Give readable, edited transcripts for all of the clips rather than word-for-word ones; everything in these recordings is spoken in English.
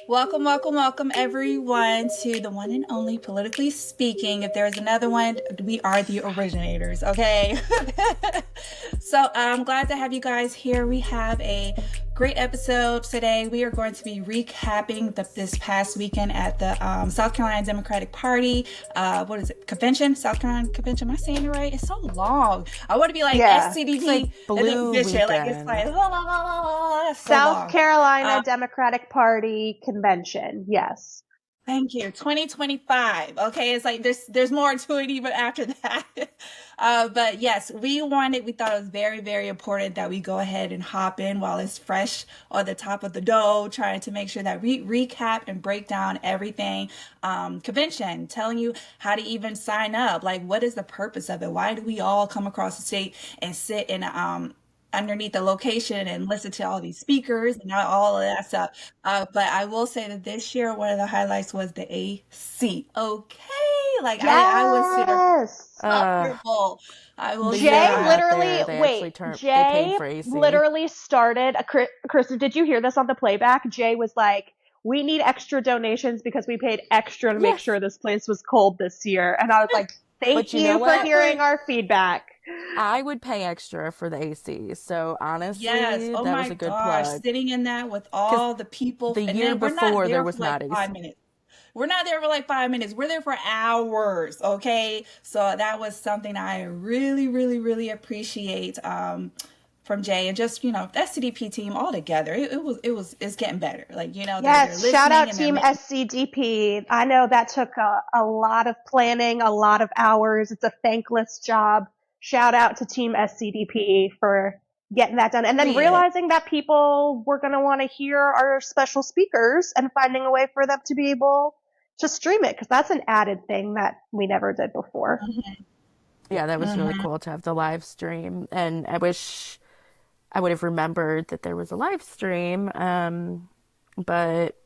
Welcome, welcome, welcome, everyone, to the one and only Politically Speaking. If there's another one, we are the originators, okay? So I'm glad to have you guys here. We have a great episode today. We are going to be recapping this past weekend at the South Carolina Democratic Party. What is it? Convention? South Carolina Convention. Am I saying it right? It's so long. I want to be like SCDP. It's like Blue Weekend. Like it's like South Carolina Democratic Party Convention. Yes. Thank you. 2025. Okay, it's like there's more to it even after that. But yes, we thought it was very, very important that we go ahead and hop in while it's fresh on the top of the dough, trying to make sure that we recap and break down everything. Convention, telling you how to even sign up. Like, what is the purpose of it? Why do we all come across the state and sit in underneath the location and listen to all these speakers and all of that stuff. But I will say that this year, one of the highlights was the AC. Okay. Like yes. I was super comfortable. I will Jay literally started, Kristen, did you hear this on the playback? Jay was like, we need extra donations because we paid extra to make sure this place was cold this year. And I was like, thank you for hearing our feedback. I would pay extra for the AC. So honestly, that was a good plug. Sitting in that with all the people. The year before there was not AC. 5 minutes. We're not there for like 5 minutes. We're there for hours. Okay. So that was something I really, really, really appreciate from Jay and just, the SCDP team all together. It's getting better. Like, yes, shout out Team SCDP. I know that took a lot of planning, a lot of hours. It's a thankless job. Shout out to Team SCDP for getting that done. And then realizing that people were going to want to hear our special speakers and finding a way for them to be able to stream it, because that's an added thing that we never did before. Mm-hmm. Yeah, that was really cool to have the live stream. And I wish I would have remembered that there was a live stream, but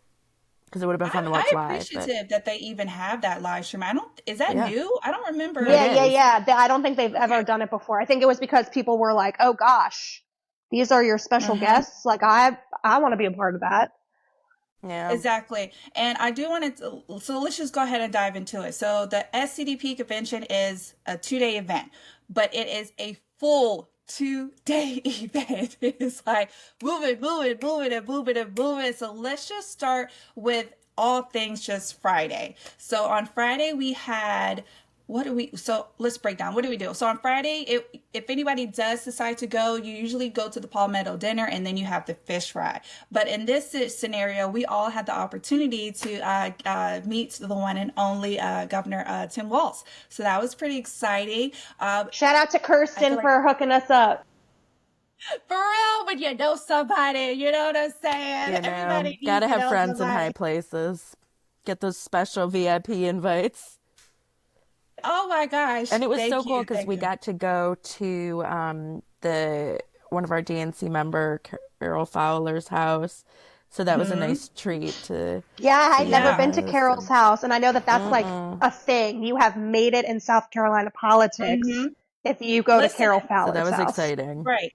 because it would have been fun to watch live. I'm appreciative that they even have that live stream. Is that new? I don't remember. Yeah. I don't think they've ever done it before. I think it was because people were like, oh gosh, these are your special guests. Like I want to be a part of that. Yeah, exactly. And I do want to, so let's just go ahead and dive into it. So the SCDP convention is a 2-day event, but it is a full 2-day event. It's like moving. So let's just start with all things just Friday. So on Friday we had, so let's break down. What do we do? So on Friday, if anybody does decide to go, you usually go to the Palmetto Dinner and then you have the fish fry. But in this scenario, we all had the opportunity to meet the one and only Governor Tim Walz. So that was pretty exciting. Shout out to Kirsten for hooking us up. For real, when you know somebody, you know what I'm saying? Everybody gotta have friends in high places. Get those special VIP invites. Oh my gosh. And it was so cool because we got to go to one of our DNC member, Carol Fowler's house. So that was a nice treat to I'd never been to Carol's house, and I know that that's like a thing. You have made it in South Carolina politics if you go to Carol Fowler's house. So that was exciting. Right.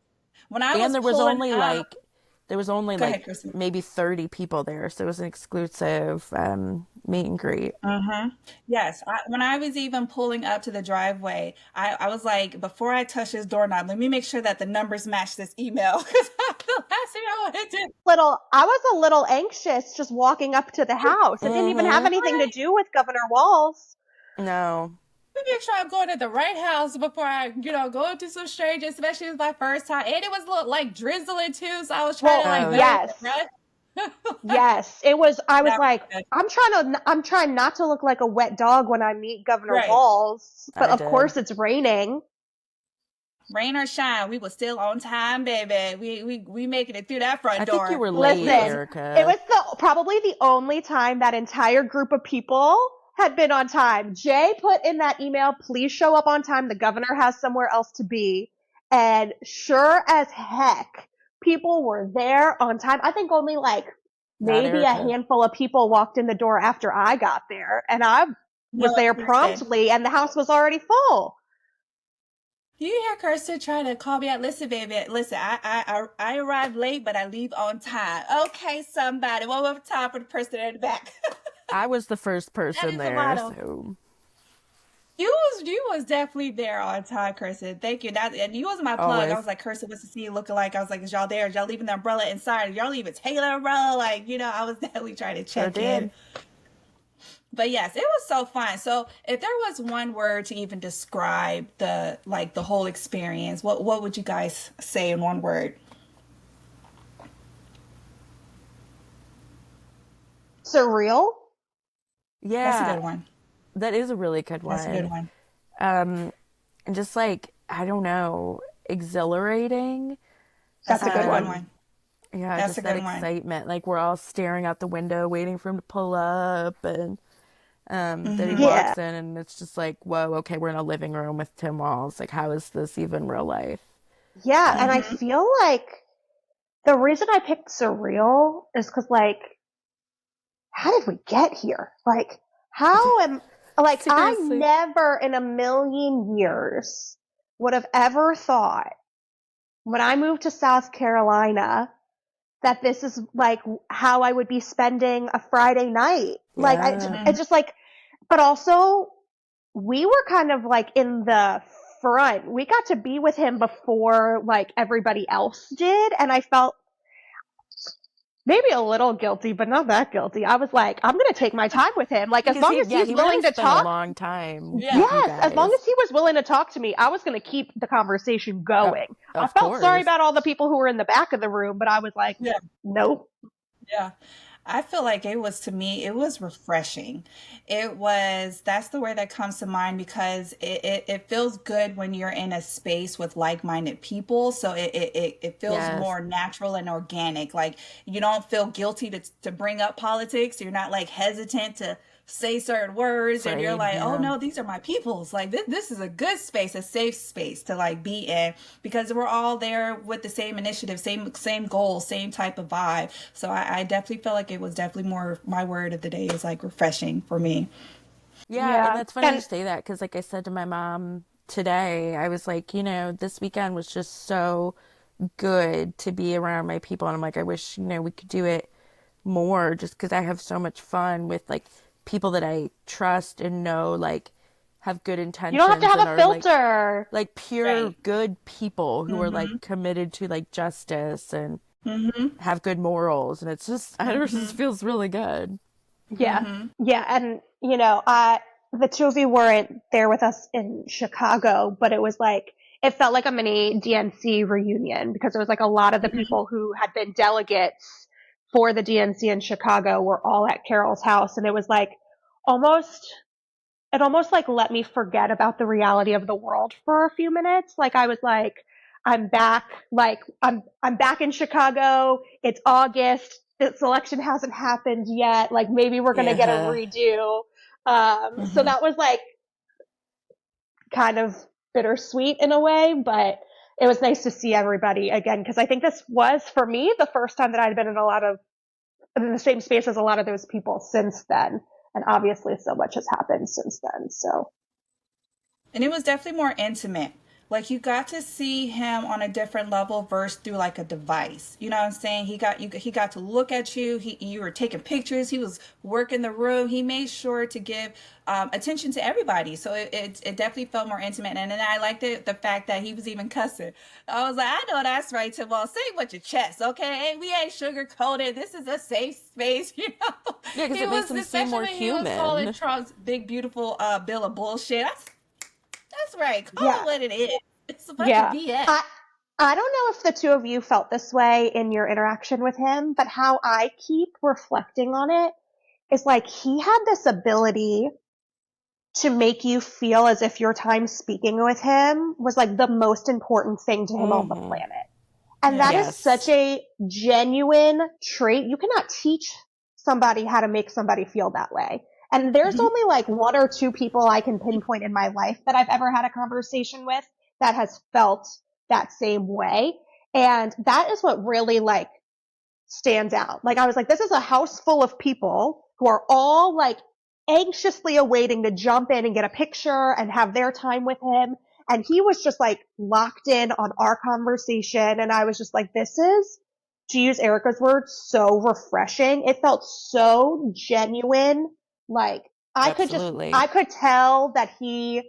There was only like maybe 30 people there, so it was an exclusive meet and greet. Yes, when I was even pulling up to the driveway, I was like, before I touch this doorknob, let me make sure that the numbers match this email, because the last thing I wanted to do. I was a little anxious just walking up to the house. It didn't even have anything to do with Governor Walz. No. Let me make sure I'm going to the right house before I, go into some strangers, especially as my first time. And it was a little, like drizzling too, so I was trying to yes, it was. I was like, I'm trying not to look like a wet dog when I meet Governor Walz, but of course it's raining. Rain or shine, we were still on time, baby. We making it through that front door. I think you were late, Erica. It was probably the only time that entire group of people had been on time. Jay put in that email, please show up on time. The governor has somewhere else to be. And sure as heck, people were there on time. I think only maybe a handful of people walked in the door after I got there. And I was there promptly and the house was already full. You hear Kirsten trying to call me out? Listen, baby. Listen, I arrive late, but I leave on time. Okay, somebody. One more time for the person in the back. I was the first That person is the there, motto. so You was definitely there on time, Kirsten. Thank you. That and you was my plug. I always was like, Kirsten, what's the scene looking like? I was like, is y'all there? Is y'all leaving the umbrella inside? Are y'all even taking the umbrella? Like, I was definitely trying to sure check in. did. But yes, it was so fun. So if there was one word to even describe the whole experience, what would you guys say in one word? Surreal. That's a Yeah, good one. that is a really good That's a good one. one. And just like, I don't know, exhilarating. That's That's a a good good one. one. Um, yeah, That's a just that good one. excitement. Like we're all staring out the window, waiting for him to pull up, and then he Mm-hmm. Yeah. walks in, and it's just like, whoa, okay, we're in a living room with Tim Walz. Like, how is this even real life? Yeah. And I Mm-hmm. feel like the reason I picked Surreal is because, like, how did we get here? Like, I Seriously. never in a million years would have ever thought when I moved to South Carolina that this is like how I would be spending a Friday night. Like, Yeah. it's just like, but also we were kind of like in the front. We got to be with him before like everybody else did. And I felt maybe a little guilty, but not that guilty. I was like, I'm going to take my time with him. Like, as Because long as he's he let willing us to spend a talk, long time Yeah. with you yes, as long guys. as he was willing to talk to me, I was going to keep the conversation Uh, going. I of felt sorry course. about all the people who were in the back of the room, but I was like, Yeah. nope. Yeah. I feel like it was to me, it was refreshing. That's the word that comes to mind because it feels good when you're in a space with like-minded people. So it feels Yes. more natural and organic. Like you don't feel guilty to bring up politics. You're not like hesitant to say certain words and you're Afraid. like, oh Yeah. no, these are my peoples. Like this is a good space, a safe space to like be in because we're all there with the same initiative, same goal, same type of vibe. So I definitely feel like it was definitely more my word of the day is like refreshing for me. Yeah, and Yeah. that's funny you And say that because, like I said to my mom today, I was like, this weekend was just so good to be around my people. And I'm like, I wish, we could do it more just because I have so much fun with like people that I trust and know, like, have good you don't have to intentions have and a are filter. like pure Right. good people who are like Mm-hmm. committed to like justice and Mm-hmm. have good morals. And it's just, I don't know, it just Mm-hmm. feels really good. Yeah. Mm-hmm. Yeah. And, the two of you weren't there with us in Chicago, but it was like, it felt like a mini DNC reunion because it was like a lot of the Mm-hmm. people who had been delegates for the DNC in Chicago were all at Carol's house. And it was like almost, it almost like let me forget about the reality of the world for a few minutes. Like I was like, I'm back, like I'm back in Chicago. It's August. This election hasn't happened yet. Like maybe we're going to get a Yeah. redo. So Mm-hmm. that was like kind of bittersweet in a way, but it was nice to see everybody again. Cause I think this was for me the first time that I'd been in the same space as a lot of those people since then. And obviously so much has happened since then. So And it was definitely more intimate. Like you got to see him on a different level versus through like a device. You know what I'm saying? He got to look at you. You were taking pictures. He was working the room. He made sure to give attention to everybody. So it definitely felt more intimate. And then I liked the fact that he was even cussing. I was like, I know that's right, Tim. Well, say it with your chest, okay? We ain't sugar coated. This is a safe space, you know. Yeah, because He it makes was, them seem especially more when he was calling human. Trump's big beautiful bill of bullshit. That's right. Call yeah, it what it is. It's a bunch of yeah. BS. I don't know if the two of you felt this way in your interaction with him, but how I keep reflecting on it is like he had this ability to make you feel as if your time speaking with him was like the most important thing to him on the Hmm. planet. And that Yeah. is such Yes. a genuine trait. You cannot teach somebody how to make somebody feel that way. And there's Hmm. only like one or two people I can pinpoint in my life that I've ever had a conversation with that has felt that same way. And that is what really like stands out. Like I was like, this is a house full of people who are all like anxiously awaiting to jump in and get a picture and have their time with him. And he was just like locked in on our conversation. And I was just like, this is, to use Erica's words, so refreshing. It felt so genuine. Like Absolutely. I could tell that he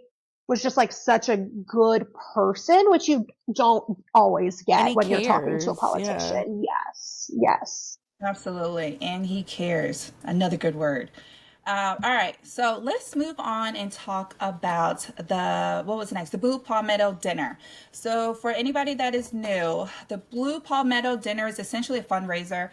was just like such a good person, which you don't always And get he when you're talking to a cares. Yeah. politician. Yes. Yes. Absolutely. And he cares. Another good word. All right, so let's move on and talk about what was next? The Blue Palmetto Dinner. So, for anybody that is new, the Blue Palmetto Dinner is essentially a fundraiser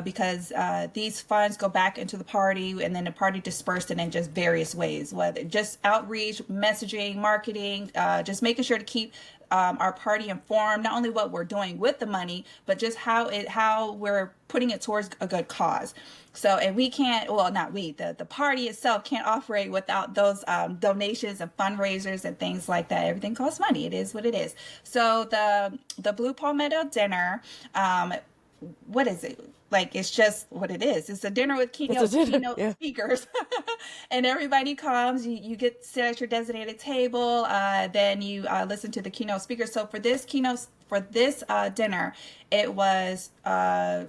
because these funds go back into the party and then the party dispersed it in just various ways, whether just outreach, messaging, marketing, just making sure to keep our party informed, not only what we're doing with the money, but just how we're putting it towards a good cause. So, and we can't, well, not we, the party itself can't operate without those donations and fundraisers and things like that. Everything costs money. It is what it is. So the Blue Palmetto Dinner, what is it? Like, it's just what it is. It's a dinner with It's a dinner. keynote Yeah. speakers. And everybody comes, you get to sit at your designated table, then you listen to the keynote speaker. So for this dinner, it was Governor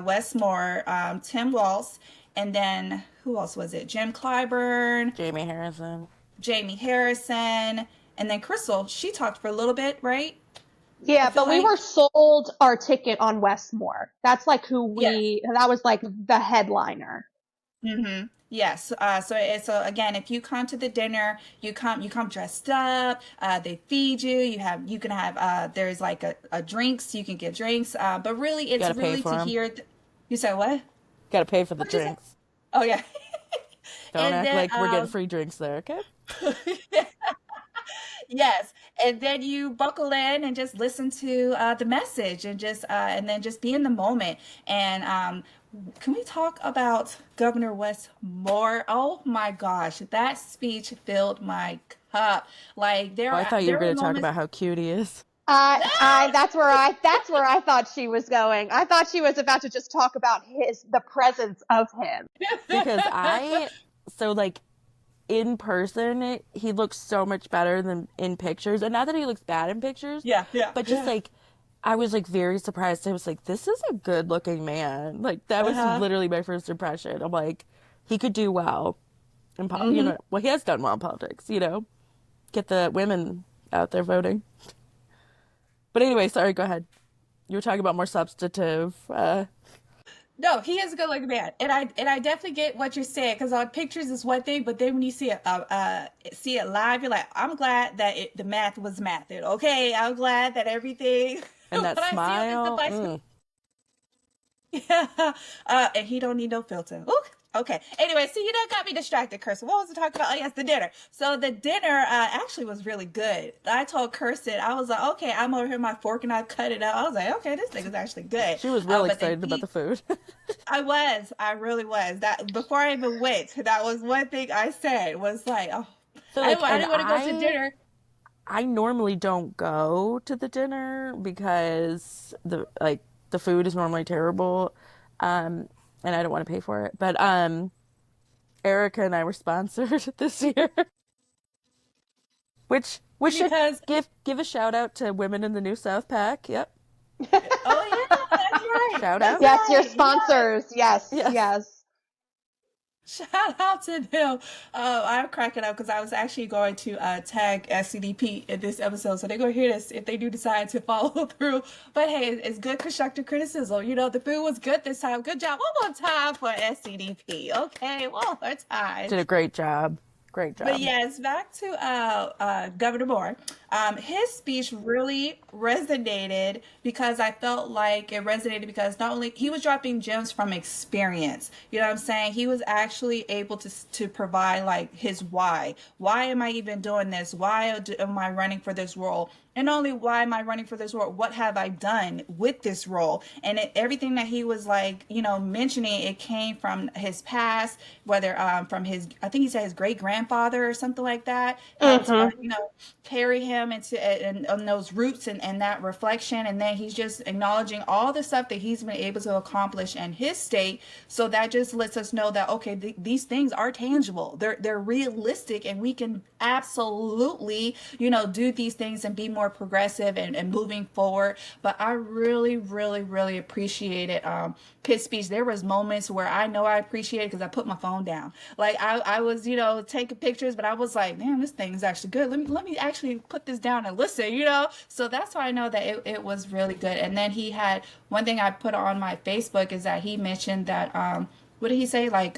Westmore, Tim Walz, and then who else was it? Jim Clyburn, Jamie Harrison. and then Crystal. She talked for a little bit, right? Yeah, but we were sold our ticket on Westmore. That's like that was like the headliner. Mm-hmm. Yes. So again, if you come to the dinner, you come dressed up. They feed you. You can have. There's like a drinks. You can get drinks. But really, it's really to hear. You said what? Got to pay for the drinks. Oh yeah. Don't act like we're getting free drinks there, okay? Yes, and then you buckle in and just listen to the message and then just be in the moment. And can we talk about Governor Westmore? Oh my gosh, that speech filled my cup. Like I thought you were going to talk about how cute he is. That's where I thought she was going. I thought she was about to just talk about the presence of him. Because in person, he looks so much better than in pictures. And not that he looks bad in pictures. Yeah. But just I was like very surprised. I was like, this is a good looking man. Like that was literally my first impression. I'm like, he could do well in well, he has done well in politics, get the women out there voting. But anyway, sorry, go ahead. You were talking about more substantive. No, he is a good looking man, and I definitely get what you're saying, because on pictures is one thing, but then when you see it live, you're like, I'm glad that the math was mathed. Okay, I'm glad that everything and that smile. Yeah, and he don't need no filter. Ooh. Okay. Anyway, so you done got me distracted, Kirsten. What was I talking about? Oh, yes, the dinner. So the dinner actually was really good. I told Kirsten, I was like, okay, I'm over here, my fork, and I cut it out. I was like, okay, this thing is actually good. She was really excited about the food. I really was. That before I even went, that was one thing I said was like, oh, so I didn't want to go to dinner. I normally don't go to the dinner because the food is normally terrible. And I don't want to pay for it. But Erica and I were sponsored this year. Which we should give a shout out to Women in the New South PAC. Yep. Oh yeah, that's right. Shout out. Yes, your sponsors. Yes. Shout out to them. I'm cracking up because I was actually going to tag SCDP in this episode, so they're going to hear this if they do decide to follow through. But hey, it's good constructive criticism. The food was good this time. Good job. One more time for SCDP. Okay, one more time. Did a great job. Great job. But yes, back to Governor Moore. His speech really resonated because I felt like it resonated because not only he was dropping gems from experience, you know what I'm saying? He was actually able to provide like his why. Why am I even doing this? Why am I running for this role? And not only why am I running for this role, what have I done with this role? And everything that he was like, mentioning, it came from his past, whether from his, I think he said his great grandfather or something like that, to, carry him and on those roots and that reflection. And then he's just acknowledging all the stuff that he's been able to accomplish in his state. So that just lets us know that, okay, these things are tangible. They're realistic, and we can absolutely, do these things and be more progressive and moving forward. But I really, really, really appreciated his speech. There was moments where I know I appreciated because I put my phone down. Like I was, taking pictures, but I was like, man, this thing is actually good. Let me actually put this down and listen. So that's why I know that it was really good. And then he had one thing I put on my Facebook is that he mentioned that what did he say? Like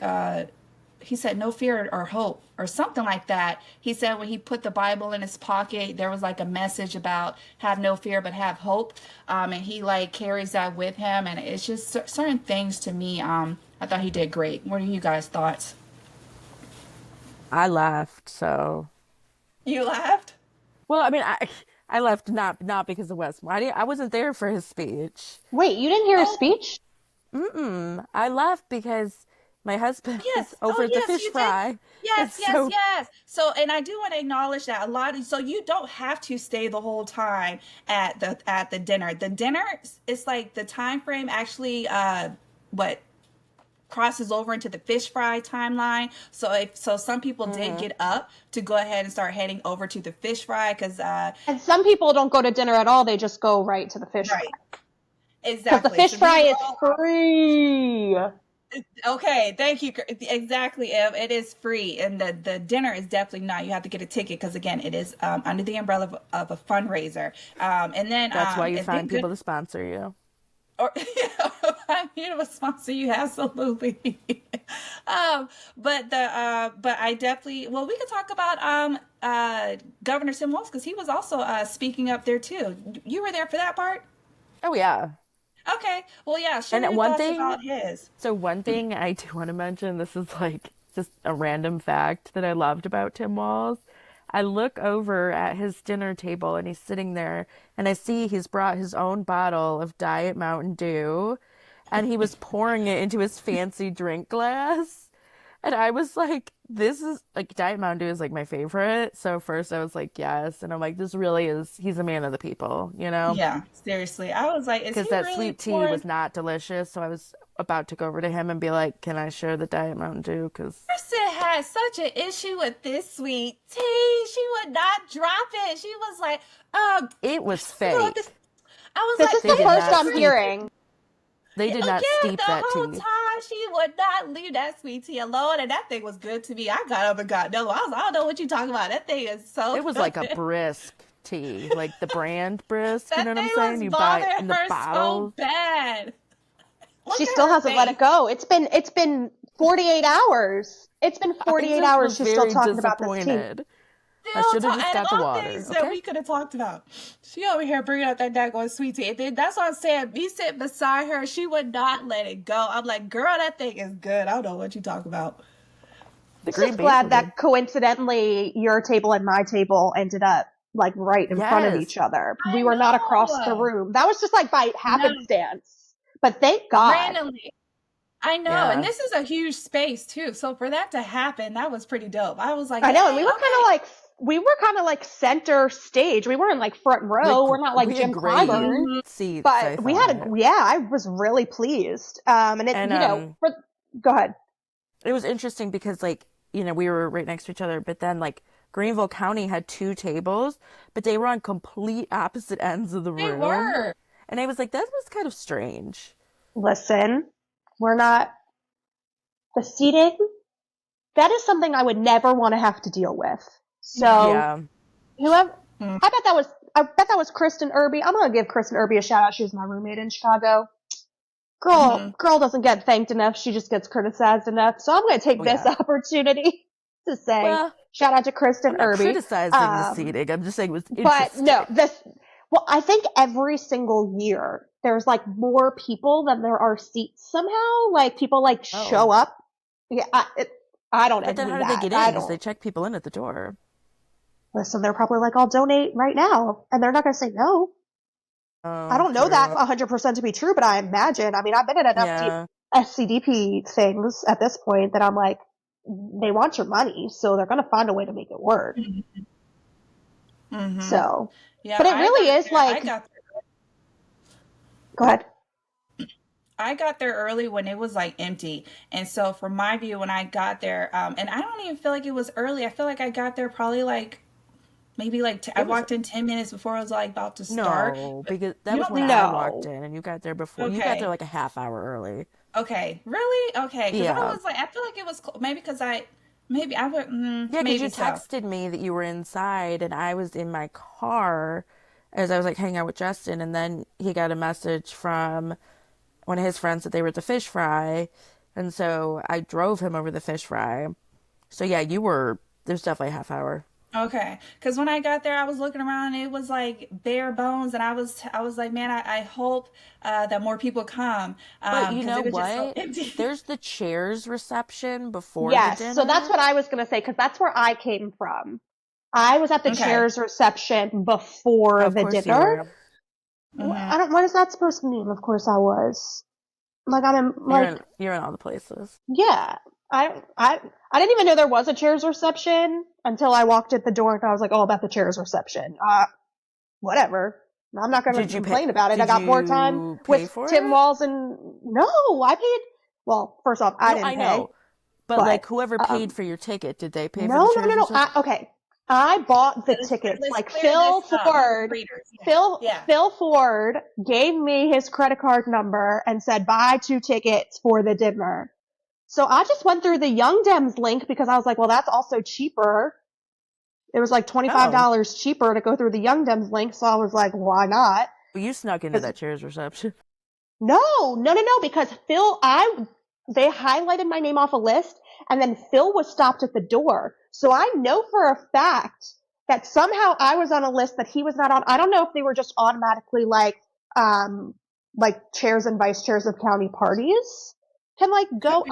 he said no fear or hope or something like that. He said when he put the Bible in his pocket, there was like a message about have no fear but have hope. And he like carries that with him, and it's just certain things to me. I thought he did great. What are you guys' thoughts? I laughed. So, You laughed? well, I mean, I left not because of Wes. I wasn't there for his speech. Wait, you didn't hear a Oh, speech? I left because my husband is yes. over Oh, at the yes, fish you did. fry, and Yes, yes, so yes. So, and I do want to acknowledge that a lot of, so you don't have to stay the whole time at the dinner. The dinner is like the time frame actually what crosses over into the fish fry timeline. So some people did mhm. get up to go ahead and start heading over to the fish fry because And some people don't go to dinner at all. They just go right to the fish right, fry. Because the exactly. fish So fry these are is all free. okay. Thank you. Exactly. It is free, and the dinner is definitely not. You have to get a ticket because again, it is under the umbrella of a fundraiser. And then That's why you and then find good people to sponsor you. or I'm here to sponsor you absolutely. um, but I definitely we could talk about Governor Tim Walz because he was also speaking up there too. You were there for that part. Oh yeah. Okay. Well, yeah. Share And your one thoughts thing, about his. so one thing I do want to mention, this is like just a random fact that I loved about Tim Walz. I look over at his dinner table and he's sitting there and I see he's brought his own bottle of Diet Mountain Dew and he was pouring it into his fancy drink glass. And I was like, this is like Diet Mountain Dew is like my favorite. So first I was like, yes. And I'm like, this really is, he's a man of the people, you know? Yeah, seriously. I was like, is Because he that really sweet tea pouring? was not delicious. So I was about to go over to him and be like, can I share the Diet Mountain Dew? Because Kristen had such an issue with this sweet tea. She would not drop it. She was like, it was this. fake. I was This like, is They the did first not I'm steep, hearing. they did not yeah, steep the that whole tea. time she would not leave that sweet tea alone, and that thing was good to me. I got up and got no. I was, I don't know what you talking about. That thing is so It was like a good. brisk tea, like the brand brisk, you know That what I'm thing saying? was You buy it bothering in the her so bottles. bad. Look She at still her hasn't let it face. go. It's been 48 hours. It's been I 48 just hours. was She's still very talking about this tea. disappointed. I Still should have talk just and got the all water, things that okay? we could have talked about. She over here bringing up that daggone sweet tea. And then that's what I'm saying. Me sitting beside her, she would not let it go. I'm like, girl, that thing is good. I don't know what you talk about. The I'm green just beans were glad good. that coincidentally your table and my table ended up like right in front of Yes. each other. We I were not across the know. room. That was just like by No, happenstance. But thank God. randomly. I know. And Yeah. this is a huge space too. So for that to happen, that was pretty dope. I was like, I know, and dang, okay. we were kind of like center stage. We weren't like front row. Like, We're not like we had Jim great Clyburn, Hmm. seats, I but we had thought. yeah, I was really pleased. And it, And go ahead. it was interesting because like, we were right next to each other, but then like Greenville County had two tables, but they were on complete opposite ends of the They room. were. And I was like, that was kind of strange. Listen, we're not the seating. That is something I would never want to have to deal with. Yeah. So Yeah. whoever, Mm. I bet that was Kristen Irby. I'm gonna give Kristen Irby a shout out. She was my roommate in Chicago. Hmm. Girl doesn't get thanked enough. She just gets criticized enough. So I'm gonna take Oh this yeah. opportunity to say Well, shout out to Kristen I'm not Irby. criticizing the seating. I'm just saying it was But no, interesting. well, I think every single year there's like more people than there are seats somehow. Like people like show Oh. up. Yeah, I don't But then envy how did they that. get I in? Because they don't. check people in at the door. Listen, they're probably like, I'll donate right now. And they're not going to say no. I Oh, don't know that true. 100% to be true, but I imagine. I mean, I've been in enough Yeah. SCDP things at this point that I'm like, they want your money, so they're going to find a way to make it work. Hmm. So, Yeah, but it really is I like, got go ahead. I got there early when it was like empty. And so from my view, when I got there, and I don't even feel like it was early. I feel like I got there probably like maybe like I It was walked in 10 minutes before I was like about to start. no, But because that you was don't when think I so? walked No. in, and you got there before. You got there Okay. like a half hour early. Okay. Really? Okay. Because I Yeah. was like, I feel like it was maybe because maybe I would, Yeah, because you maybe so. texted me that you were inside, and I was in my car as I was like hanging out with Justin, and then he got a message from one of his friends that they were at the fish fry, and so I drove him over the fish fry. So yeah, there's definitely a half hour. Okay, because when I got there, I was looking around and it was like bare bones, and I was like, man, I hope that more people come, But you because know it was just so what? empty. There's the chairs reception before the Yes. So that's dinner. what I was going to say because that's where I came from. I was at the Okay. chairs reception before Of the course you dinner. were. Hmm. I don't. What is that supposed to mean? Of course I was. Like I'm in, You're like in you're in all the places. yeah. I didn't even know there was a chairs reception until I walked at the door and I was like, oh, about the chairs reception. Whatever. I'm not going to Did you pay complain about it. I did got more time you pay with for Tim it? Walz and no, I paid. Well, first off, I No, didn't I pay, know. But but like whoever paid um, for your ticket, did they pay for the no, no, no, chairs no. reception? Okay, I bought the tickets. Let's Like clear this Phil up for Ford, readers. Yeah. Yeah. Phil Ford gave me his credit card number and said buy 2 tickets for the dinner. So I just went through the Young Dems link because I was like, well, that's also cheaper. It was like Oh, $25 cheaper to go through the Young Dems link. So I was like, why not? well, you snuck into 'Cause that chairs reception. no, because they highlighted my name off a list and then Phil was stopped at the door. So I know for a fact that somehow I was on a list that he was not on. I don't know if they were just automatically um, like chairs and vice chairs of county parties can like Could go. be.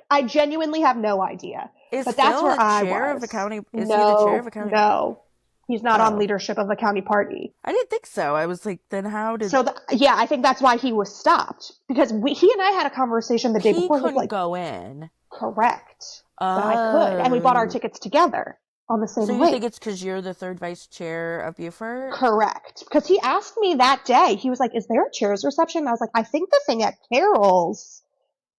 I genuinely have no idea, Is but that's Phil where a I chair of a was. county? Is he the chair of a No, county? no, he's not on Oh, leadership of the county party. I didn't think so. I was like, then how did So yeah, I think that's why he was stopped because he and I had a conversation the day he before. He was couldn't like, go in? correct, but I could, and we bought our Oh, tickets together on the so same you think link. it's because you're the third vice chair of Beaufort? Correct, because he asked me that day. He was like, "Is there a chairs reception?" And I was like, "I think the thing at Carol's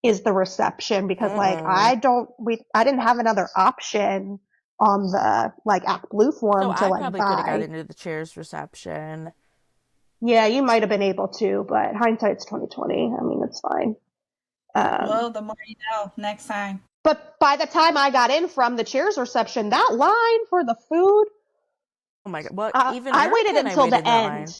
is the reception because like Mm-mm. I didn't have another option on the like Act Blue So form to I like probably could have got buy." into the chairs reception. Yeah, you might have been able to, but hindsight's 2020. I mean, it's fine. Um, Well, the more you know. Next time. But by the time I got in from the cheers reception, that line for the food, Oh my God. Well, even I Erica waited and I until waited in the that end. line.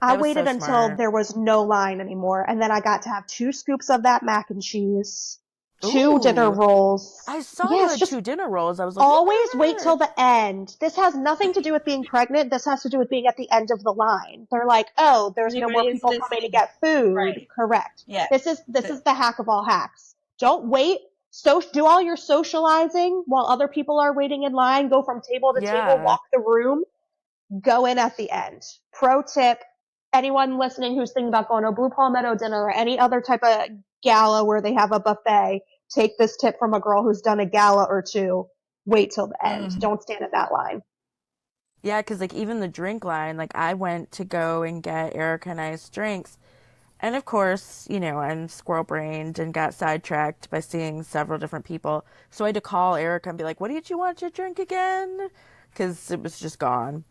I That was so waited until smart. there was no line anymore. And then I got to have 2 scoops of that mac and cheese, 2 dinner Ooh, rolls. I saw you Yes, had just 2 dinner rolls. I was like, look always at wait till her. the end. This has nothing to do with being pregnant. This has to do with being at the end of the line. They're like, oh, there's no more Everybody's people coming to listening. get food. Right. Correct. Yeah. This is the hack of all hacks. Don't wait. So do all your socializing while other people are waiting in line. Go from table to table. Yeah. Walk the room. Go in at the end. Pro tip: anyone listening who's thinking about going to a Blue Palmetto Dinner or any other type of gala where they have a buffet, take this tip from a girl who's done a gala or two. Wait till the end. Hmm. Don't stand at that line. Yeah, because like even the drink line, like I went to go and get Erica and I's drinks. And of course, I'm squirrel brained and got sidetracked by seeing several different people. So I had to call Erica and be like, what did you want to drink again? Because it was just gone.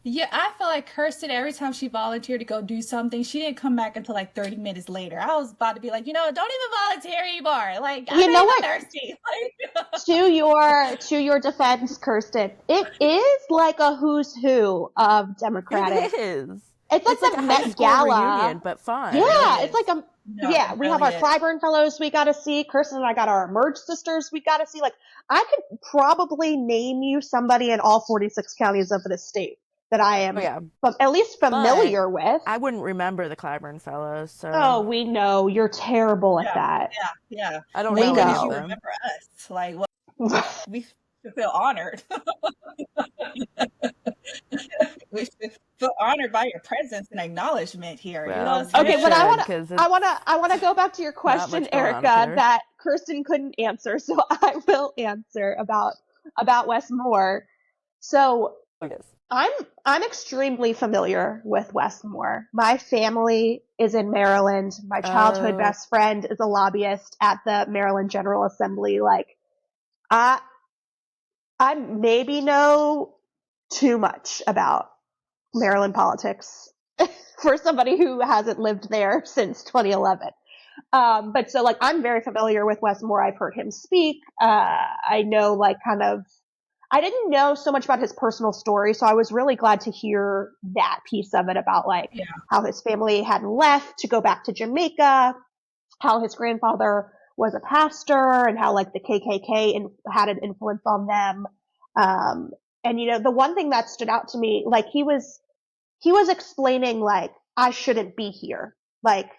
Yeah, I feel like Kirsten, every time she volunteered to go do something, she didn't come back until like 30 minutes later. I was about to be like, don't even volunteer anymore. Like, I'm You not know even what? thirsty. Like, To your defense, Kirsten, it is like a who's who of Democratic. It is. It's like It's like the a high Met school Gala. reunion, but it fun. really Yeah, it's is. like a No, yeah. it We have really our is. Clyburn fellows we got to see. Kirsten and I got our Emerge sisters we got to see. Like I could probably name you somebody in all 46 counties of the state that I Oh am yeah. at least But familiar with. I wouldn't remember the Clyburn fellows, Oh, so we know you're terrible at Yeah, that. yeah, yeah. I don't We Thank know any goodness of you know. them. remember us. Like, well, we should feel honored. We should feel honored by your presence and acknowledgement here. You know what I'm Well, you Okay, but saying? should, because it's I wanna go back to your not question, much going on up Erica, here. that Kirsten couldn't answer, so I will answer about Westmore. So Oh, yes. I'm extremely familiar with Westmore. My family is in Maryland. My childhood Oh, best friend is a lobbyist at the Maryland General Assembly. Like, I I maybe know too much about Maryland politics for somebody who hasn't lived there since 2011. But so like I'm very familiar with Westmore. I've heard him speak. I know like kind of I didn't know so much about his personal story, so I was really glad to hear that piece of it about like Yeah. how his family had left to go back to Jamaica, how his grandfather was a pastor, and how like the KKK had an influence on them. Um, and you know, the one thing that stood out to me, like he was explaining like I shouldn't be here, like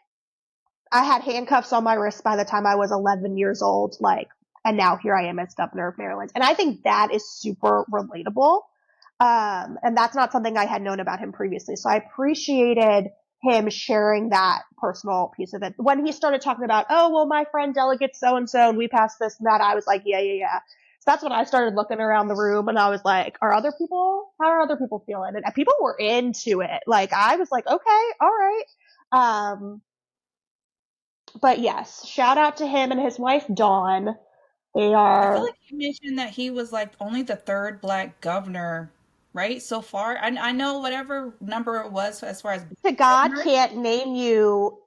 I had handcuffs on my wrist by the time I was 11 years old, like, and now here I am as governor of Maryland. And I think that is super relatable. And that's not something I had known about him previously. So I appreciated him sharing that personal piece of it. When he started talking about, oh, well, my friend delegate so and so, and we passed this and that, I was like, yeah. So that's when I started looking around the room and I was like, how are other people feeling? And people were into it. Like, I was like, okay, all right. But yes, shout out to him and his wife Dawn. They I feel are like you mentioned that he was like only the third black governor, right? So far. I know whatever number it was as far as to black God governors. can't name you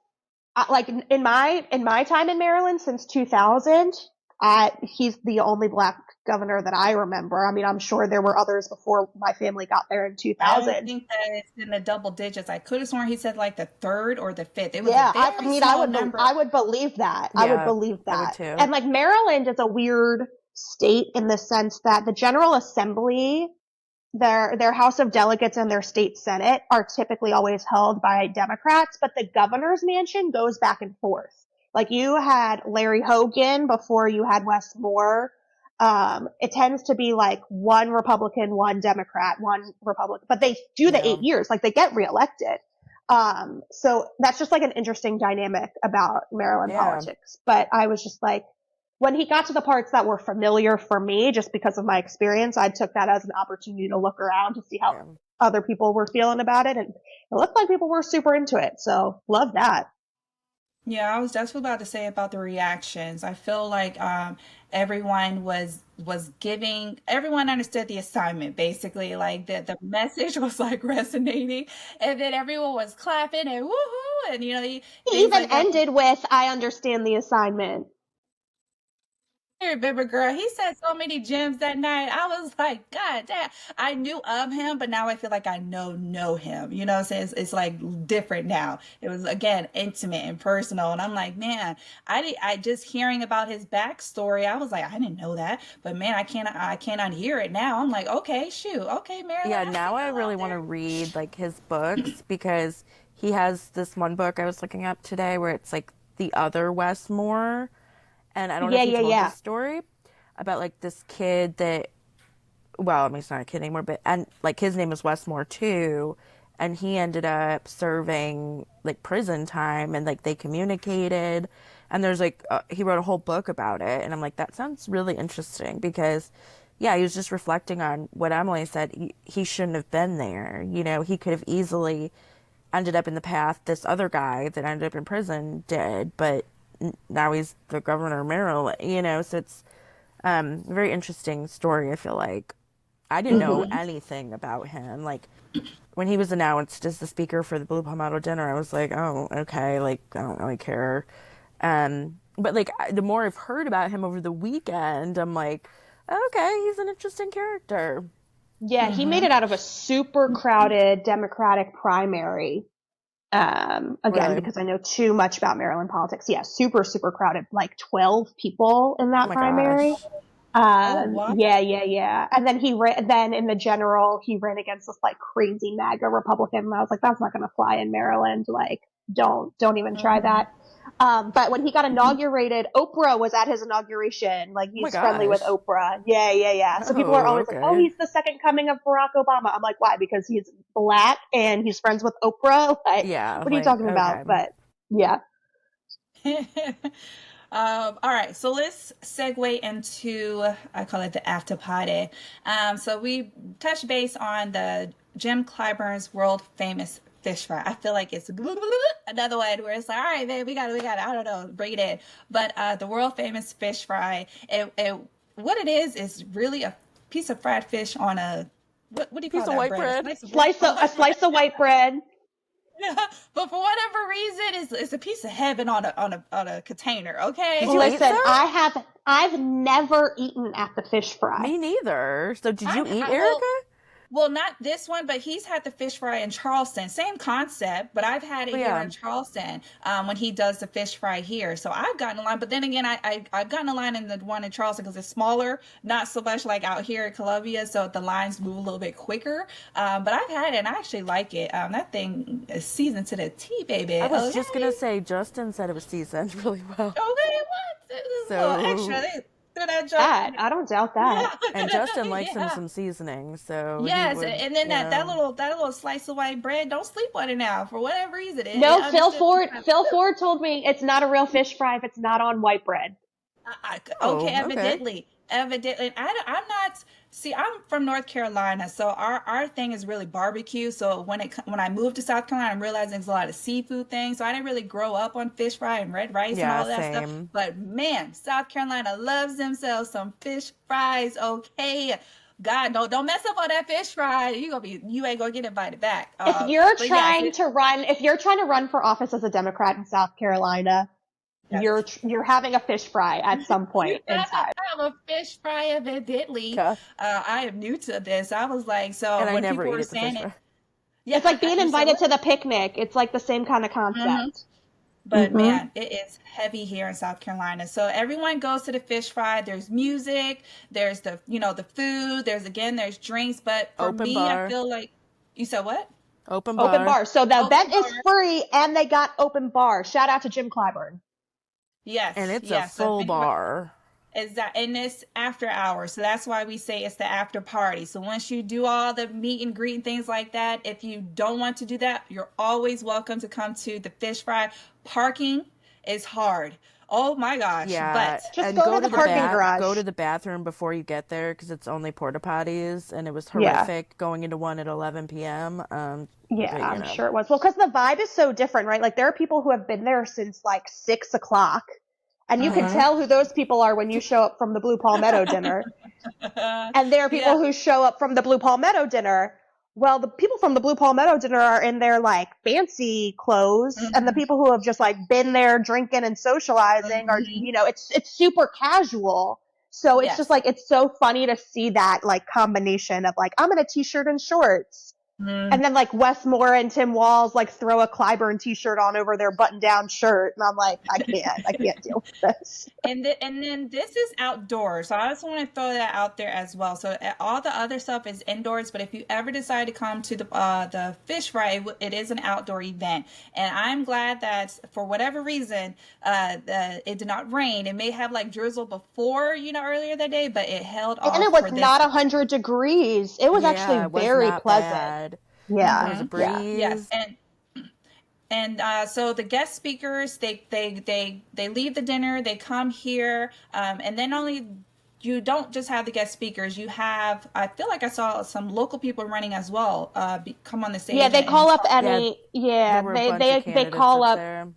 like in my time in Maryland since 2000. He's the only black governor that I remember. I mean, I'm sure there were others before my family got there in I don't 2000. think that it's in the double digits. I could have sworn he said like the third or the fifth. It was a Yeah, I very mean, small number. I would believe that. I would yeah, believe I would that. too. And like Maryland is a weird state in the sense that the General Assembly, their House of Delegates and their state Senate are typically always held by Democrats, but the governor's mansion goes back and forth. Like you had Larry Hogan before you had Wes Moore. It tends to be like one Republican, one Democrat, one Republican, but they do the Yeah. 8 years, like they get reelected. So that's just like an interesting dynamic about Maryland Yeah. politics. But I was just like, when he got to the parts that were familiar for me, just because of my experience, I took that as an opportunity to look around to see how Yeah. other people were feeling about it. And it looked like people were super into it. So love that. Yeah, I was just about to say about the reactions. I feel like everyone was giving everyone understood the assignment basically. Like the message was like resonating, and then everyone was clapping and woohoo and He things even like that. ended with, I understand the assignment. I remember, girl, he said so many gems that night. I was like, God damn. I knew of him, but now I feel like I know him. You know what I'm saying? It's like different now. It was again intimate and personal. And I'm like, man, I just hearing about his backstory, I was like, I didn't know that. But man, I cannot hear it now. I'm like, okay, shoot, okay, Marilyn, Yeah, I see now I you really out want to there. read like his books because he has this one book I was looking up today where it's like the other Westmore. And I don't know if he told Yeah. this story about like this kid that, well, I mean, it's not a kid anymore, but, and like his name is Westmore too. And he ended up serving like prison time and like they communicated. And there's like, he wrote a whole book about it. And I'm like, that sounds really interesting because, yeah, he was just reflecting on what Emily said. He shouldn't have been there. You know, he could have easily ended up in the path this other guy that ended up in prison did, but now he's the governor of Maryland, you know, so it's a very interesting story, I feel like. I didn't know Hmm. anything about him. Like, when he was announced as the speaker for the Blue Palmetto Dinner, I was like, oh, okay, like, I don't really care. But, like, the more I've heard about him over the weekend, I'm like, okay, he's an interesting character. Yeah, he made Mm-hmm. it out of a super crowded Democratic primary. Again, Really? because I know too much about Maryland politics. Yeah, super crowded. Like 12 people in Oh that my primary. gosh. Oh, wow. Yeah. And then then in the general, he ran against this like crazy MAGA Republican. And I was like, that's not going to fly in Maryland. Like, don't even try Mhm. that. But when he got inaugurated, Oprah was at his inauguration. Like, Oh my he's friendly with Gosh. Oprah. Yeah. So people are Oh, always like, oh, okay. he's the second coming of Barack Obama. I'm like, why? Because he's black and he's friends with Oprah? Like, Yeah, what are you like, talking about? okay. But yeah. All right, so let's segue into, I call it the after party. So we touched base on the Jim Clyburn's world famous fish fry. I feel like it's another one where it's like, all right, man, we got it. I don't know, bring it in. But the world famous fish fry, what it is really a piece of fried fish on a, what do you call Piece that of white bread? bread. A slice of white bread. Yeah, but for whatever reason, it's a piece of heaven on a container. Okay. Did you eat Listen, some? I've never eaten at the fish fry. Me neither. So did you eat, Well, Erica? well, not this one, but he's had the fish fry in Charleston. Same concept, but I've had it here in Charleston when he does the fish fry here. So I've gotten a line, but then again, I've gotten a line in the one in Charleston because it's smaller, not so much like out here in Columbia. So the lines move a little bit quicker. But I've had it and I actually like it. That thing is seasoned to the T, baby. I was just going to say, Justin said it was seasoned really well. Okay, what? It's a little extra. They threw that joke. I don't doubt that. Yeah. And Justin likes him Yeah. some seasoning, so he Yes, would, and then you that know. little slice of white bread, don't sleep on it now for whatever reason. No, It Phil understood. Ford told me it's not a real fish fry if it's not on white bread. Oh, Okay, okay. evidently. I'm not. See, I'm from North Carolina, so our thing is really barbecue. So when I moved to South Carolina, I'm realizing there's a lot of seafood things. So I didn't really grow up on fish fry and red rice and Yeah, all that stuff. same. But man, South Carolina loves themselves some fish fries. Okay. God, no, don't mess up on that fish fry. You ain't gonna get invited back. If you're But yes, trying to run for office as a Democrat in South Carolina, yes. you're having a fish fry at some point in time. I'm a fish fry, evidently. Okay. I am new to this. I was like, so And I when never people were eat at the fish saying it, fry. yeah, It's like being you said invited what? to the picnic. It's like the same kind of concept. But hmm man, it is heavy here in South Carolina. So everyone goes to the fish fry. There's music. There's the food. There's drinks. But for Open me, I bar. feel like you said what? Open Open bar. bar. So the Open event is bar. free and they got open bar. Shout out to Jim Clyburn. Yes, And it's a yes. So if full anybody, bar. and it's after hours, so that's why we say it's the after party. So once you do all the meet and greet and things like that, if you don't want to do that, you're always welcome to come to the fish fry. Parking is hard. Oh my gosh! Yeah, But Just and go to the parking garage. go to the bathroom before you get there because it's only porta potties, and it was Yeah. horrific going into one at 11 p.m. Yeah, But, you I'm know, sure it was. Well, because the vibe is so different, right? Like there are people who have been there since like 6 o'clock, and you can Mhm. tell who those people are when you show up from the Blue Palmetto Dinner. And there are Yeah. people who show up from the Blue Palmetto Dinner. Well, the people from the Blue Palmetto Dinner are in their like fancy clothes, and the Mhm. people who have just like been there drinking and socializing are, Mhm. it's super casual. So it's just Yes. like it's so funny to see that like combination of like I'm in a t-shirt and shorts. Mm. And then like Wes Moore and Tim Walz like throw a Clyburn t-shirt on over their button-down shirt, and I'm like, I can't deal with this. And then this is outdoors, so I just want to throw that out there as well. So all the other stuff is indoors, but if you ever decide to come to the fish fry, it is an outdoor event. And I'm glad that for whatever reason, it did not rain. It may have like drizzled before, earlier that day, but it held And off it was for this. not 100 degrees. It was yeah, actually it was very not pleasant. bad. Yeah, There was a yeah. Yes, breeze. and so the guest speakers, they leave the dinner, they come here, and then only you don't just have the guest speakers, you have, I feel like I saw some local people running as well, come on the stage Yeah, they call and up talk. Yeah, any, yeah, there were a bunch of they candidates call up up, there.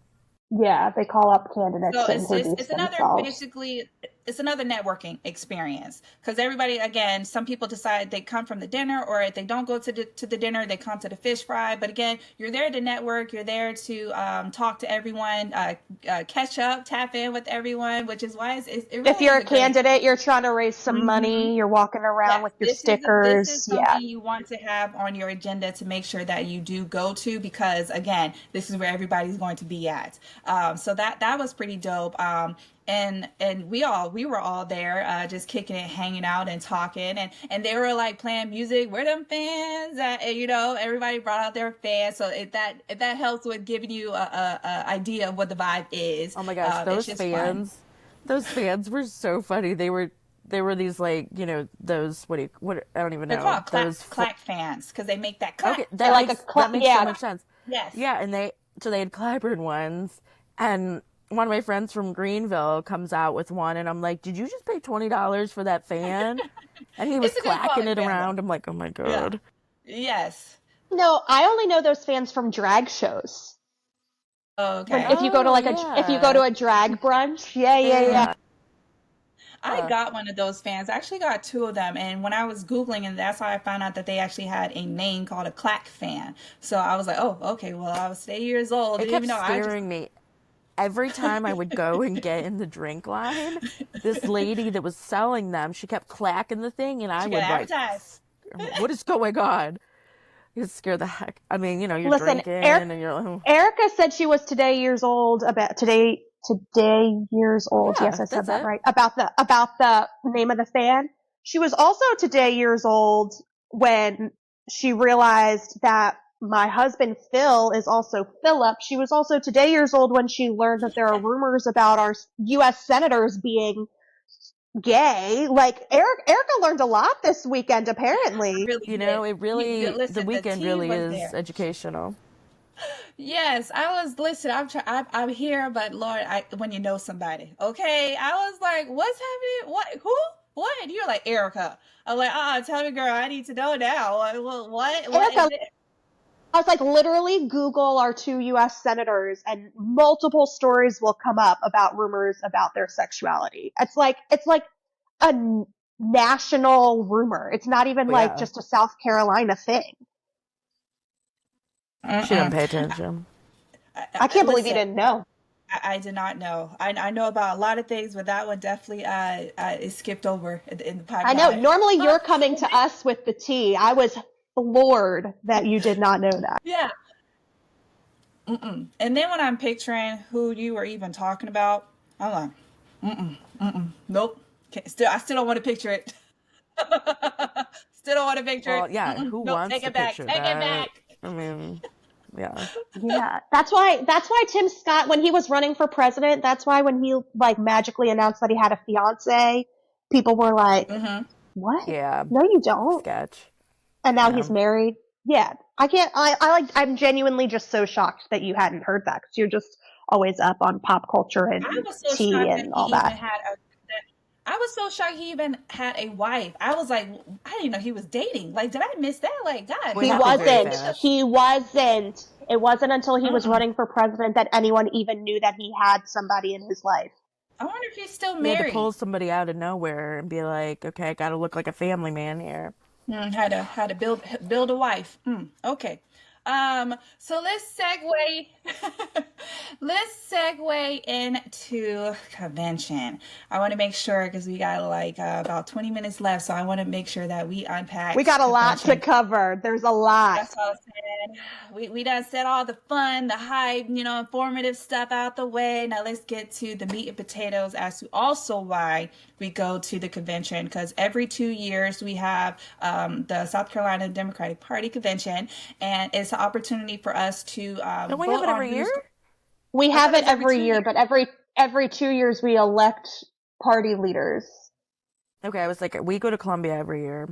yeah, they call up candidates So to it's introduce it's another themselves. basically it's another networking experience because everybody, again, some people decide they come from the dinner, or if they don't go to the dinner, they come to the fish fry. But again, you're there to network, you're there to talk to everyone, catch up, tap in with everyone, which is why it If really you're is a a great. candidate, you're trying to raise some Mhm. money, you're walking around Yes, with your this is stickers. Yeah. something you want to have on your agenda to make sure that you do go to, because again, this is where everybody's going to be at. So that was pretty dope. And we were all there, just kicking it, hanging out, and talking, and they were like playing music. Where them fans at? And, everybody brought out their fans, so if that helps with giving you a idea of what the vibe is. Oh my gosh, It's just fun. those fans were so funny. They were these like, those what I don't even They're know. called Those clack fans because they make that clack. okay, They're like that makes so yeah. much sense. Yes. Yeah, and they had Clyburn ones, and one of my friends from Greenville comes out with one, and I'm like, did you just pay $20 for that fan? And he was It's a good clacking quality it fan though. around. I'm like, oh my Yeah. God. Yes. No, I only know those fans from drag shows. Okay. If you go to Oh, if you go to yeah. a drag brunch, yeah, yeah, yeah. Yeah. I got one of those fans. I actually got two of them. And when I was Googling, and that's how I found out that they actually had a name called a clack fan. So I was like, oh, okay, well, I was 8 years old. It Didn't kept even know. I just, scaring me. Every time I would go and get in the drink line, this lady that was selling them, she kept clacking the thing, and I she got would like, advertised. I'm like, what is going on? It scared the heck. I mean, you're Listen, drinking and you're like, oh. Erica said she was today years old about today years old. Yes, Yeah, I said that's that it. right. About the name of the fan. She was also today years old when she realized that my husband Phil is also Philip. She was also today years old when she learned that there are rumors about our U.S. senators being gay. Like Erica learned a lot this weekend, apparently. Really did. The Listen, the weekend tea really was is there. educational. Yes, I was. Listen, I'm here, but Lord, when you know somebody, okay. I was like, what's happening? What? Who? What? And you're like Erica. I'm like, tell me, girl. I need to know now. What? What is Erica, it? I was like, literally Google our two U.S. senators and multiple stories will come up about rumors about their sexuality. It's like a national rumor. It's not even Oh, like yeah. just a South Carolina thing. She didn't Mm-mm. pay attention. I can't believe you Listen, didn't know. I did not know. I know about a lot of things, but that one definitely is skipped over in the I know. pipeline. Normally you're coming to us with the tea. I was floored that you did not know that. Yeah. Mm-mm. And then when I'm picturing who you were even talking about, I'm like, nope. I still don't want to picture it. Still don't want to picture it. Well, yeah, who Nope. wants Take to it back. picture Take it that? back. I mean, yeah. Yeah. That's why Tim Scott, when he was running for president, that's why when he like magically announced that he had a fiance, people were like, Hmm. what? Yeah. No, you don't. Sketch. And now Yeah. he's married. Yeah. I can't, I'm genuinely just so shocked that you hadn't heard that because you're just always up on pop culture I and was so tea shocked that and he all even that. had a. That, I was so shocked he even had a wife. I was like, I didn't know he was dating. Like, did I miss that? Like, God, Well, it He how happened old very is wasn't. this? fast. He wasn't. It wasn't until he was Mm-mm. running for president that anyone even knew that he had somebody in his life. I wonder if he's still He had to pull married. somebody out of nowhere and be like, okay, I gotta look like a family man here. How to build a wife. Okay. So let's segue into convention. I want to make sure because we got like about 20 minutes left, so I want to make sure that we We unpack got a lot to convention. cover. There's a lot. That's all I said. We done said all the fun, the hype, informative stuff out the way. Now let's get to the meat and potatoes as to also why we go to the convention. Because every 2 years we have the South Carolina Democratic Party convention, and it's an opportunity for us to Don't we have vote it on every year? who's. We I thought have it it was every every two year, years. but every 2 years we elect party leaders. Okay, I was like, we go to Columbia every year.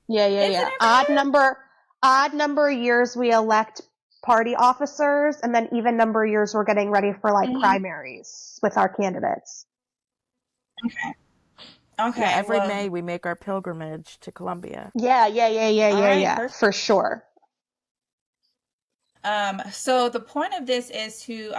Yeah, yeah, Is it yeah. every year? Odd number years we elect party officers, and then even number years we're getting ready for like Hmm. primaries with our candidates. Okay. Yeah, Okay. every Well, May we make our pilgrimage to Columbia. Yeah, yeah, yeah, yeah, all yeah, right. yeah, Perfect. for sure. So the point of this is to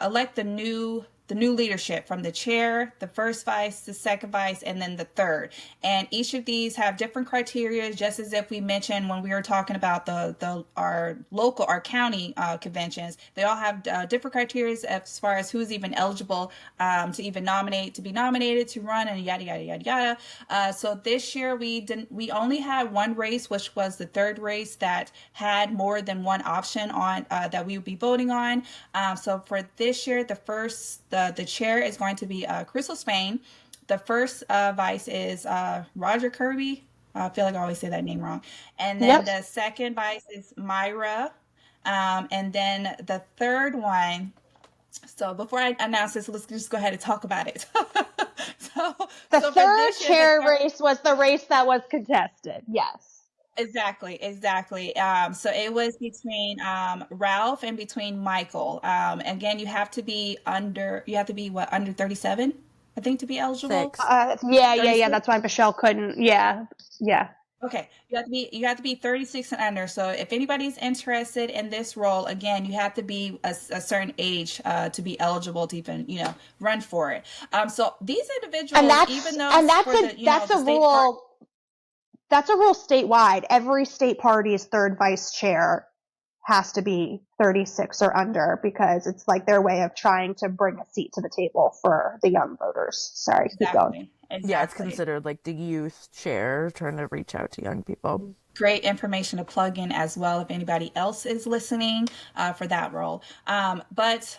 elect the new leadership from the chair, the first vice, the second vice, and then the third. And each of these have different criteria, just as if we mentioned when we were talking about our county conventions. They all have different criteria as far as who's even eligible to even be nominated to run, and yada yada yada yada. So this year we only had one race, which was the third race that had more than one option on that we would be voting on. So for this year, the chair is going to be Crystal Spain. The first vice is Roger Kirby. I feel like I always say that name wrong. And then Yep. the second vice is Myra. And then the third one. So before I announce this, let's just go ahead and talk about it. so, The so for third this year, the chair third. race was the race that was contested. Yes. Exactly. So it was between Ralph and between Michael. Again, you have to be what, under 37, I think, to be eligible. Six. Yeah. 36? That's why Michelle couldn't. Yeah. Okay. You have to be 36 and under. So if anybody's interested in this role, again, you have to be a certain age to be eligible to even, run for it. So these And individuals, even though it's for the, that's the a state part. rule. That's a rule statewide. Every state party's third vice chair has to be 36 or under because it's like their way of trying to bring a seat to the table for the young voters. Sorry, keep going. Yeah, it's Exactly. considered like the youth chair, trying to reach out to young people. Great information to plug in as well if anybody else is listening for that role. But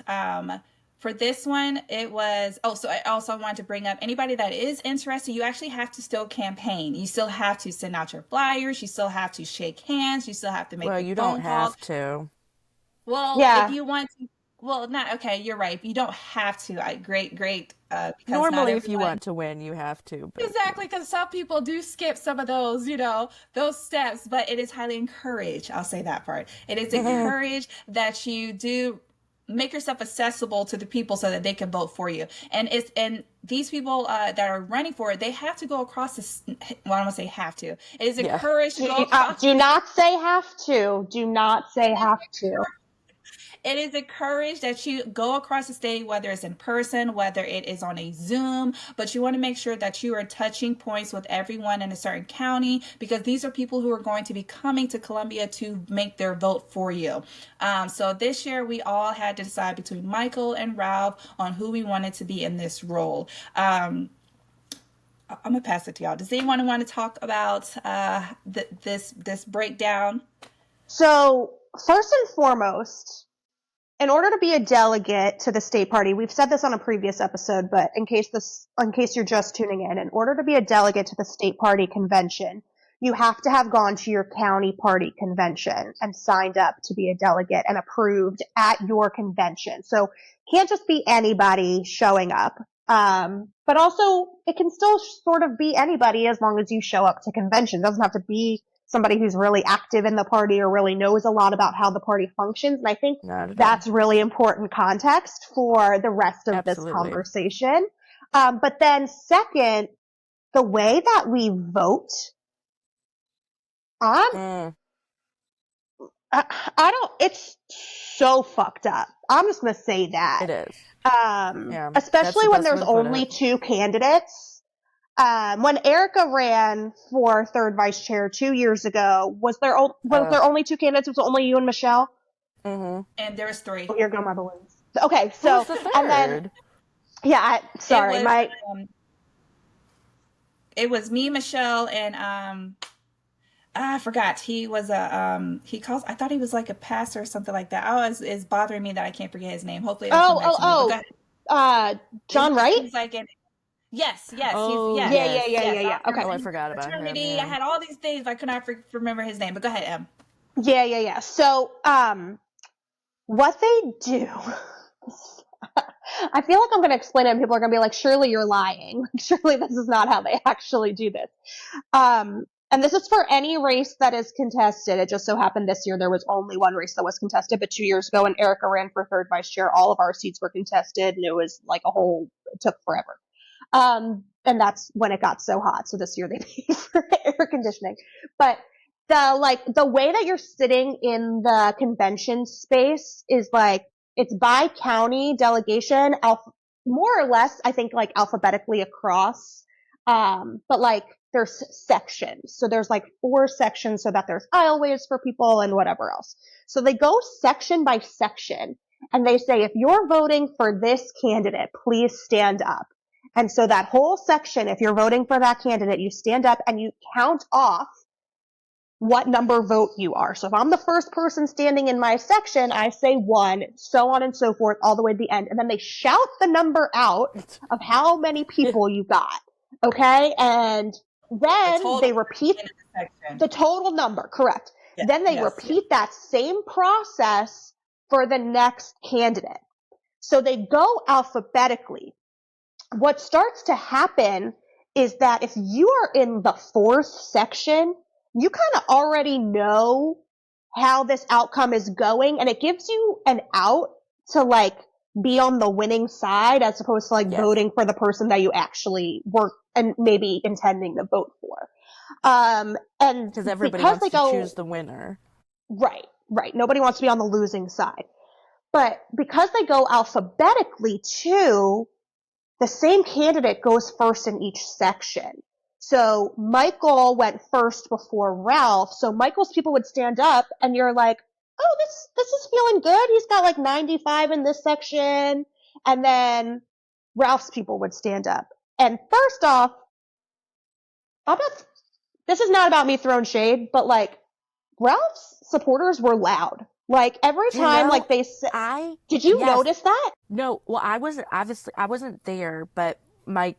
for this one, it was. Oh, so I also wanted to bring up anybody that is interested. You actually have to still campaign. You still have to send out your flyers. You still have to shake hands. You still have to make Well, the you don't phone calls. have to. Well, if Yeah. you want to, well, not okay. You're right. You don't have to. Great. Because not Normally, if you everyone. want to win, you have to, but Exactly, because some people do skip some of those, those steps, but it is highly encouraged. I'll say that part. It is encouraged that you do make yourself accessible to the people so that they can vote for you. And these people that are running for it, they have to go across this. Well, I don't want to say have to. It is yeah. encouraged to go across. Do not say have to. Do not say have to. It is encouraged that you go across the state, whether it's in person, whether it is on a Zoom, but you want to make sure that you are touching points with everyone in a certain county because these are people who are going to be coming to Columbia to make their vote for you. So this year we all had to decide between Michael and Ralph on who we wanted to be in this role. I'm gonna pass it to y'all. Does anyone want to talk about this breakdown? So, first and foremost, in order to be a delegate to the state party, we've said this on a previous episode, but in case you're just tuning in order to be a delegate to the state party convention, you have to have gone to your county party convention and signed up to be a delegate and approved at your convention. So it can't just be anybody showing up. But also it can still sort of be anybody as long as you show up to convention. It doesn't have to be somebody who's really active in the party or really knows a lot about how the party functions. And I think that's really important context for the rest of this conversation. But then second, the way that we vote, it's so fucked up. I'm just going to say that. It is. Especially when there's only two candidates. When Erica ran for third vice chair 2 years ago, was there only two candidates? Was it only you and Michelle? Mm-hmm. And there was three. Oh, here go my balloons. Okay, so who was the third? And then it was me, Michelle, and I forgot. He was I thought he was like a pastor or something like that. It's bothering me that I can't forget his name. Hopefully it'll come back to me. John Wright? He's like Yes. Oh, yeah. Okay. Oh, I forgot about him. Yeah. I had all these things, but I could not remember his name. But go ahead, Em. Yeah. So, what they do, I feel like I'm going to explain it and people are going to be like, surely you're lying. Surely this is not how they actually do this. And this is for any race that is contested. It just so happened this year there was only one race that was contested, but 2 years ago when Erica ran for third vice chair, all of our seats were contested and it was like it took forever. And that's when it got so hot. So this year they paid for air conditioning. But the way that you're sitting in the convention space is like, it's by county delegation, more or less, I think like alphabetically across. But like there's sections. So there's like 4 sections so that there's aisleways for people and whatever else. So they go section by section and they say, if you're voting for this candidate, please stand up. And so that whole section, if you're voting for that candidate, you stand up and you count off what number vote you are. So if I'm the first person standing in my section, I say 1, so on and so forth, all the way to the end. And then they shout the number out of how many people you got. Okay? And then they repeat the total number, correct. Yeah, then they repeat that same process for the next candidate. So they go alphabetically. What starts to happen is that if you are in the 4th section, you kind of already know how this outcome is going, and it gives you an out to like be on the winning side as opposed to like voting for the person that you actually were and maybe intending to vote for. And because everybody wants to choose the winner. Right. Nobody wants to be on the losing side. But because they go alphabetically too, the same candidate goes first in each section. So Michael went first before Ralph. So Michael's people would stand up and you're like, oh, this is feeling good. He's got like 95 in this section. And then Ralph's people would stand up. And first off, this is not about me throwing shade, but like Ralph's supporters were loud. Like every time, like they said, did you notice that? No, well, I wasn't there, but my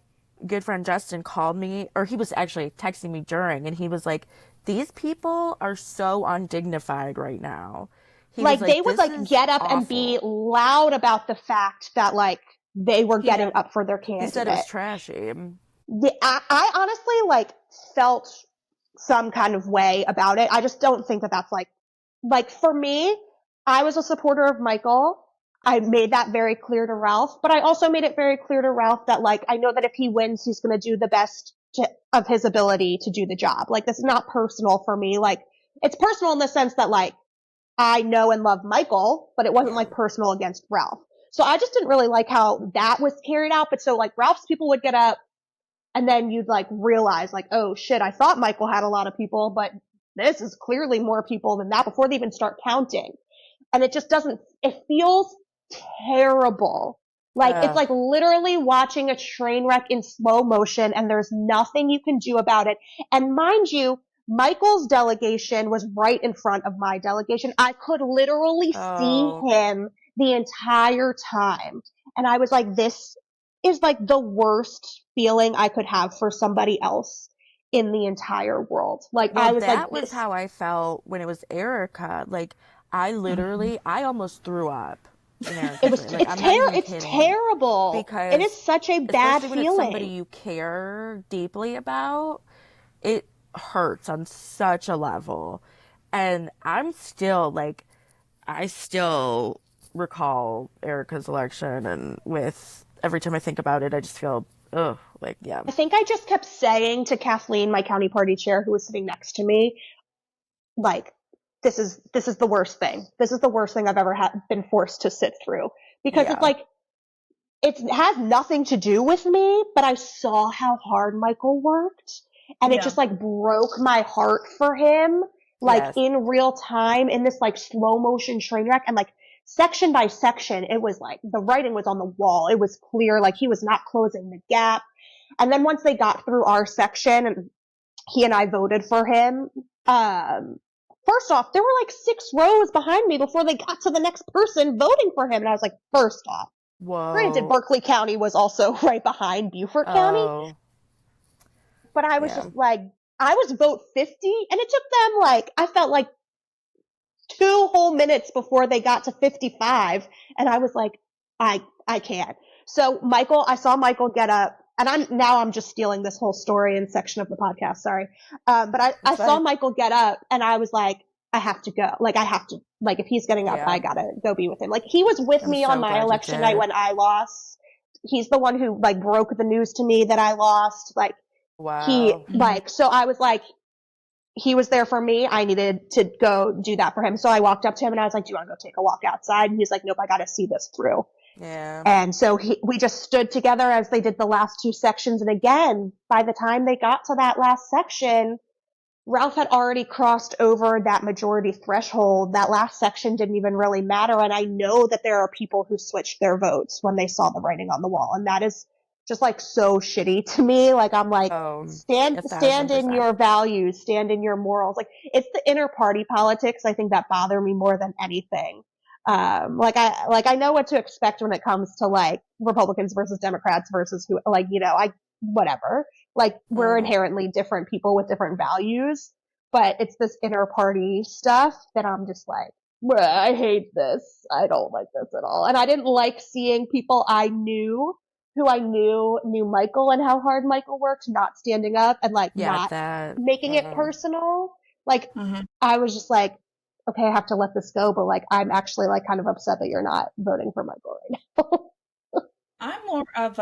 good friend Justin called me, or he was actually texting me during, and he was like, these people are so undignified right now. They would like get up and be loud about the fact that like they were getting up for their candidate. He said it was trashy. I honestly like felt some kind of way about it. I just don't think that that's like for me, I was a supporter of Michael. I made that very clear to Ralph, but I also made it very clear to Ralph that like, I know that if he wins, he's going to do the best of his ability to do the job. Like, this is not personal for me. Like, it's personal in the sense that like, I know and love Michael, but it wasn't like personal against Ralph. So I just didn't really like how that was carried out. But so like Ralph's people would get up and then you'd like realize like, oh shit, I thought Michael had a lot of people, but this is clearly more people than that before they even start counting. And it just doesn't, it feels terrible. Like, it's like literally watching a train wreck in slow motion and there's nothing you can do about it. And mind you, Michael's delegation was right in front of my delegation. I could literally see him the entire time. And I was like, this is like the worst feeling I could have for somebody else in the entire world. Like, I was like, that was how I felt when it was Erica. Like, I literally, I almost threw up. It's terrible because it is such a bad feeling. When it's somebody you care deeply about, it hurts on such a level. And I'm still like, I still recall Erica's election, and with every time I think about it, I just feel, I think I just kept saying to Kathleen, my county party chair, who was sitting next to me, like, this is the worst thing. This is the worst thing I've ever been forced to sit through, because it's like, it has nothing to do with me, but I saw how hard Michael worked, and it just like broke my heart for him, like in real time, in this like slow motion train wreck, and like section by section, it was like the writing was on the wall. It was clear, like he was not closing the gap. And then once they got through our section and he and I voted for him, first off, there were like 6 rows behind me before they got to the next person voting for him. And I was like, first off, granted, Berkeley County was also right behind Beaufort County. But I was just like, I was vote 50, and it took them like, I felt like 2 whole minutes before they got to 55. And I was like, I can't. So I saw Michael get up, and I'm just stealing this whole story and section of the podcast. Sorry. But I saw Michael get up, and I was like, I have to go. Like, I have to, like, if he's getting up, I gotta go be with him. Like, he was with me on my election night when I lost. He's the one who like broke the news to me that I lost. Like, so I was like, he was there for me. I needed to go do that for him. So I walked up to him and I was like, do you want to go take a walk outside? And he's like, nope, I got to see this through. Yeah. And so we just stood together as they did the last 2 sections. And again, by the time they got to that last section, Ralph had already crossed over that majority threshold. That last section didn't even really matter. And I know that there are people who switched their votes when they saw the writing on the wall. And that is just like so shitty to me. Like, I'm like, stand in your values, stand in your morals. Like, it's the inner party politics, I think, that bother me more than anything. I know what to expect when it comes to like Republicans versus Democrats versus who, like, whatever. Like, we're inherently different people with different values, but it's this inner party stuff that I'm just like, I hate this. I don't like this at all. And I didn't like seeing people who I knew Michael and how hard Michael worked, not standing up and like not making it personal. Like, Mhm. I was just like, okay, I have to let this go, but like, I'm actually like kind of upset that you're not voting for Michael right now. I'm more of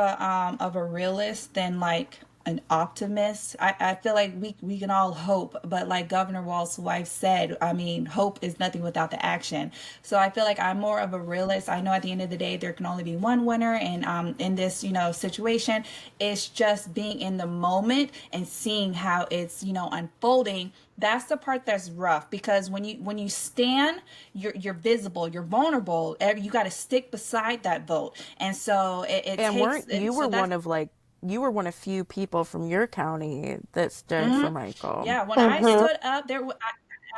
a realist than like an optimist. I feel like we can all hope, but like Governor Walz's wife said, I mean, hope is nothing without the action. So I feel like I'm more of a realist. I know at the end of the day there can only be one winner, and in this situation, it's just being in the moment and seeing how it's unfolding. That's the part that's rough, because when you stand, you're visible, you're vulnerable. You got to stick beside that vote, and so it And takes weren't it. you So were that's one of like you were one of few people from your county that stood for Michael. yeah. When I Mm-hmm. stood up there,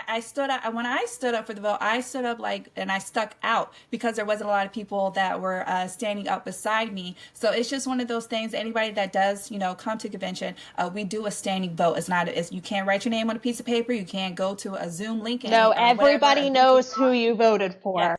I stood up. When I stood up for the vote, I stood up and I stuck out because there wasn't a lot of people that were standing up beside me. So it's just one of those things. Anybody that does, come to convention, we do a standing vote. It's not. You can't write your name on a piece of paper. You can't go to a Zoom link No, and whatever. A everybody Google knows who you voted Yes. for.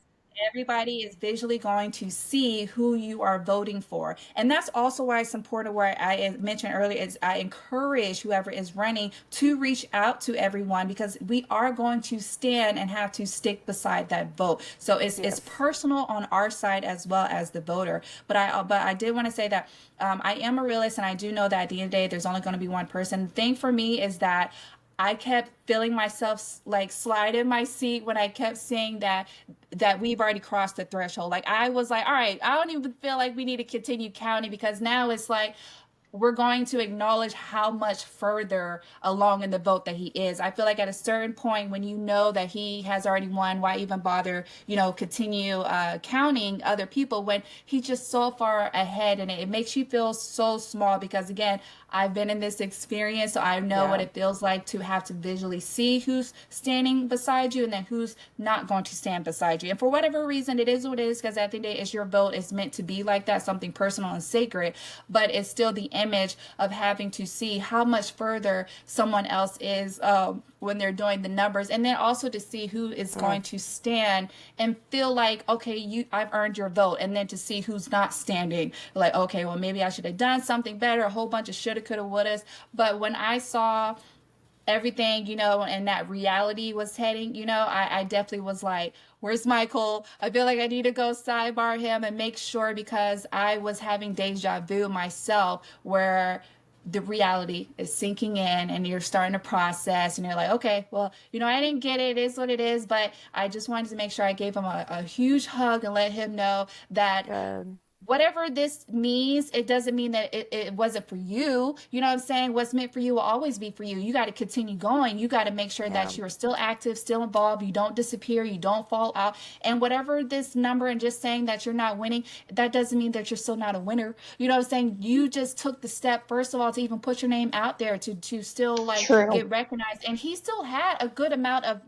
Everybody is visually going to see who you are voting for. And that's also why it's important, where I mentioned earlier, is I encourage whoever is running to reach out to everyone, because we are going to stand and have to stick beside that vote. So it's Yes. personal on our side as well as the voter. But I did want to say that I am a realist, and I do know that at the end of the day there's only going to be one person. The thing for me is that I kept feeling myself like slide in my seat when I kept saying that we've already crossed the threshold. Like, I was like, all right, I don't even feel like we need to continue counting, because now it's like we're going to acknowledge how much further along in the vote that he is. I feel like at a certain point, when you know that he has already won, why even bother, continue counting other people when he's just so far ahead, and it makes you feel so small, because again, I've been in this experience, so I know what Yeah. it feels like to have to visually see who's standing beside you and then who's not going to stand beside you. And for whatever reason, it is what it is, because at the end of the day, it's your vote. It's meant to be like that, something personal and sacred, but it's still the image of having to see how much further someone else is when they're doing the numbers, and then also to see who is going to stand and feel like, okay, I've earned your vote, and then to see who's not standing, like, okay, well, maybe I should have done something better, a whole bunch of shoulda, coulda, wouldas. But when I saw everything, and that reality was heading, I definitely was like, where's Michael? I feel like I need to go sidebar him and make sure, because I was having deja vu myself, where the reality is sinking in and you're starting to process, and you're like, okay, well, I didn't get it. It is what it is. But I just wanted to make sure I gave him a huge hug and let him know that Good. whatever this means, it doesn't mean that it wasn't for you. You know what I'm saying? What's meant for you will always be for you. You got to continue going. You got to make sure Yeah. that you are still active, still involved. You don't disappear. You don't fall out. And whatever this number, and just saying that you're not winning, that doesn't mean that you're still not a winner. You know what I'm saying? You just took the step, first of all, to even put your name out there, to still like True. get recognized. And he still had a good amount of,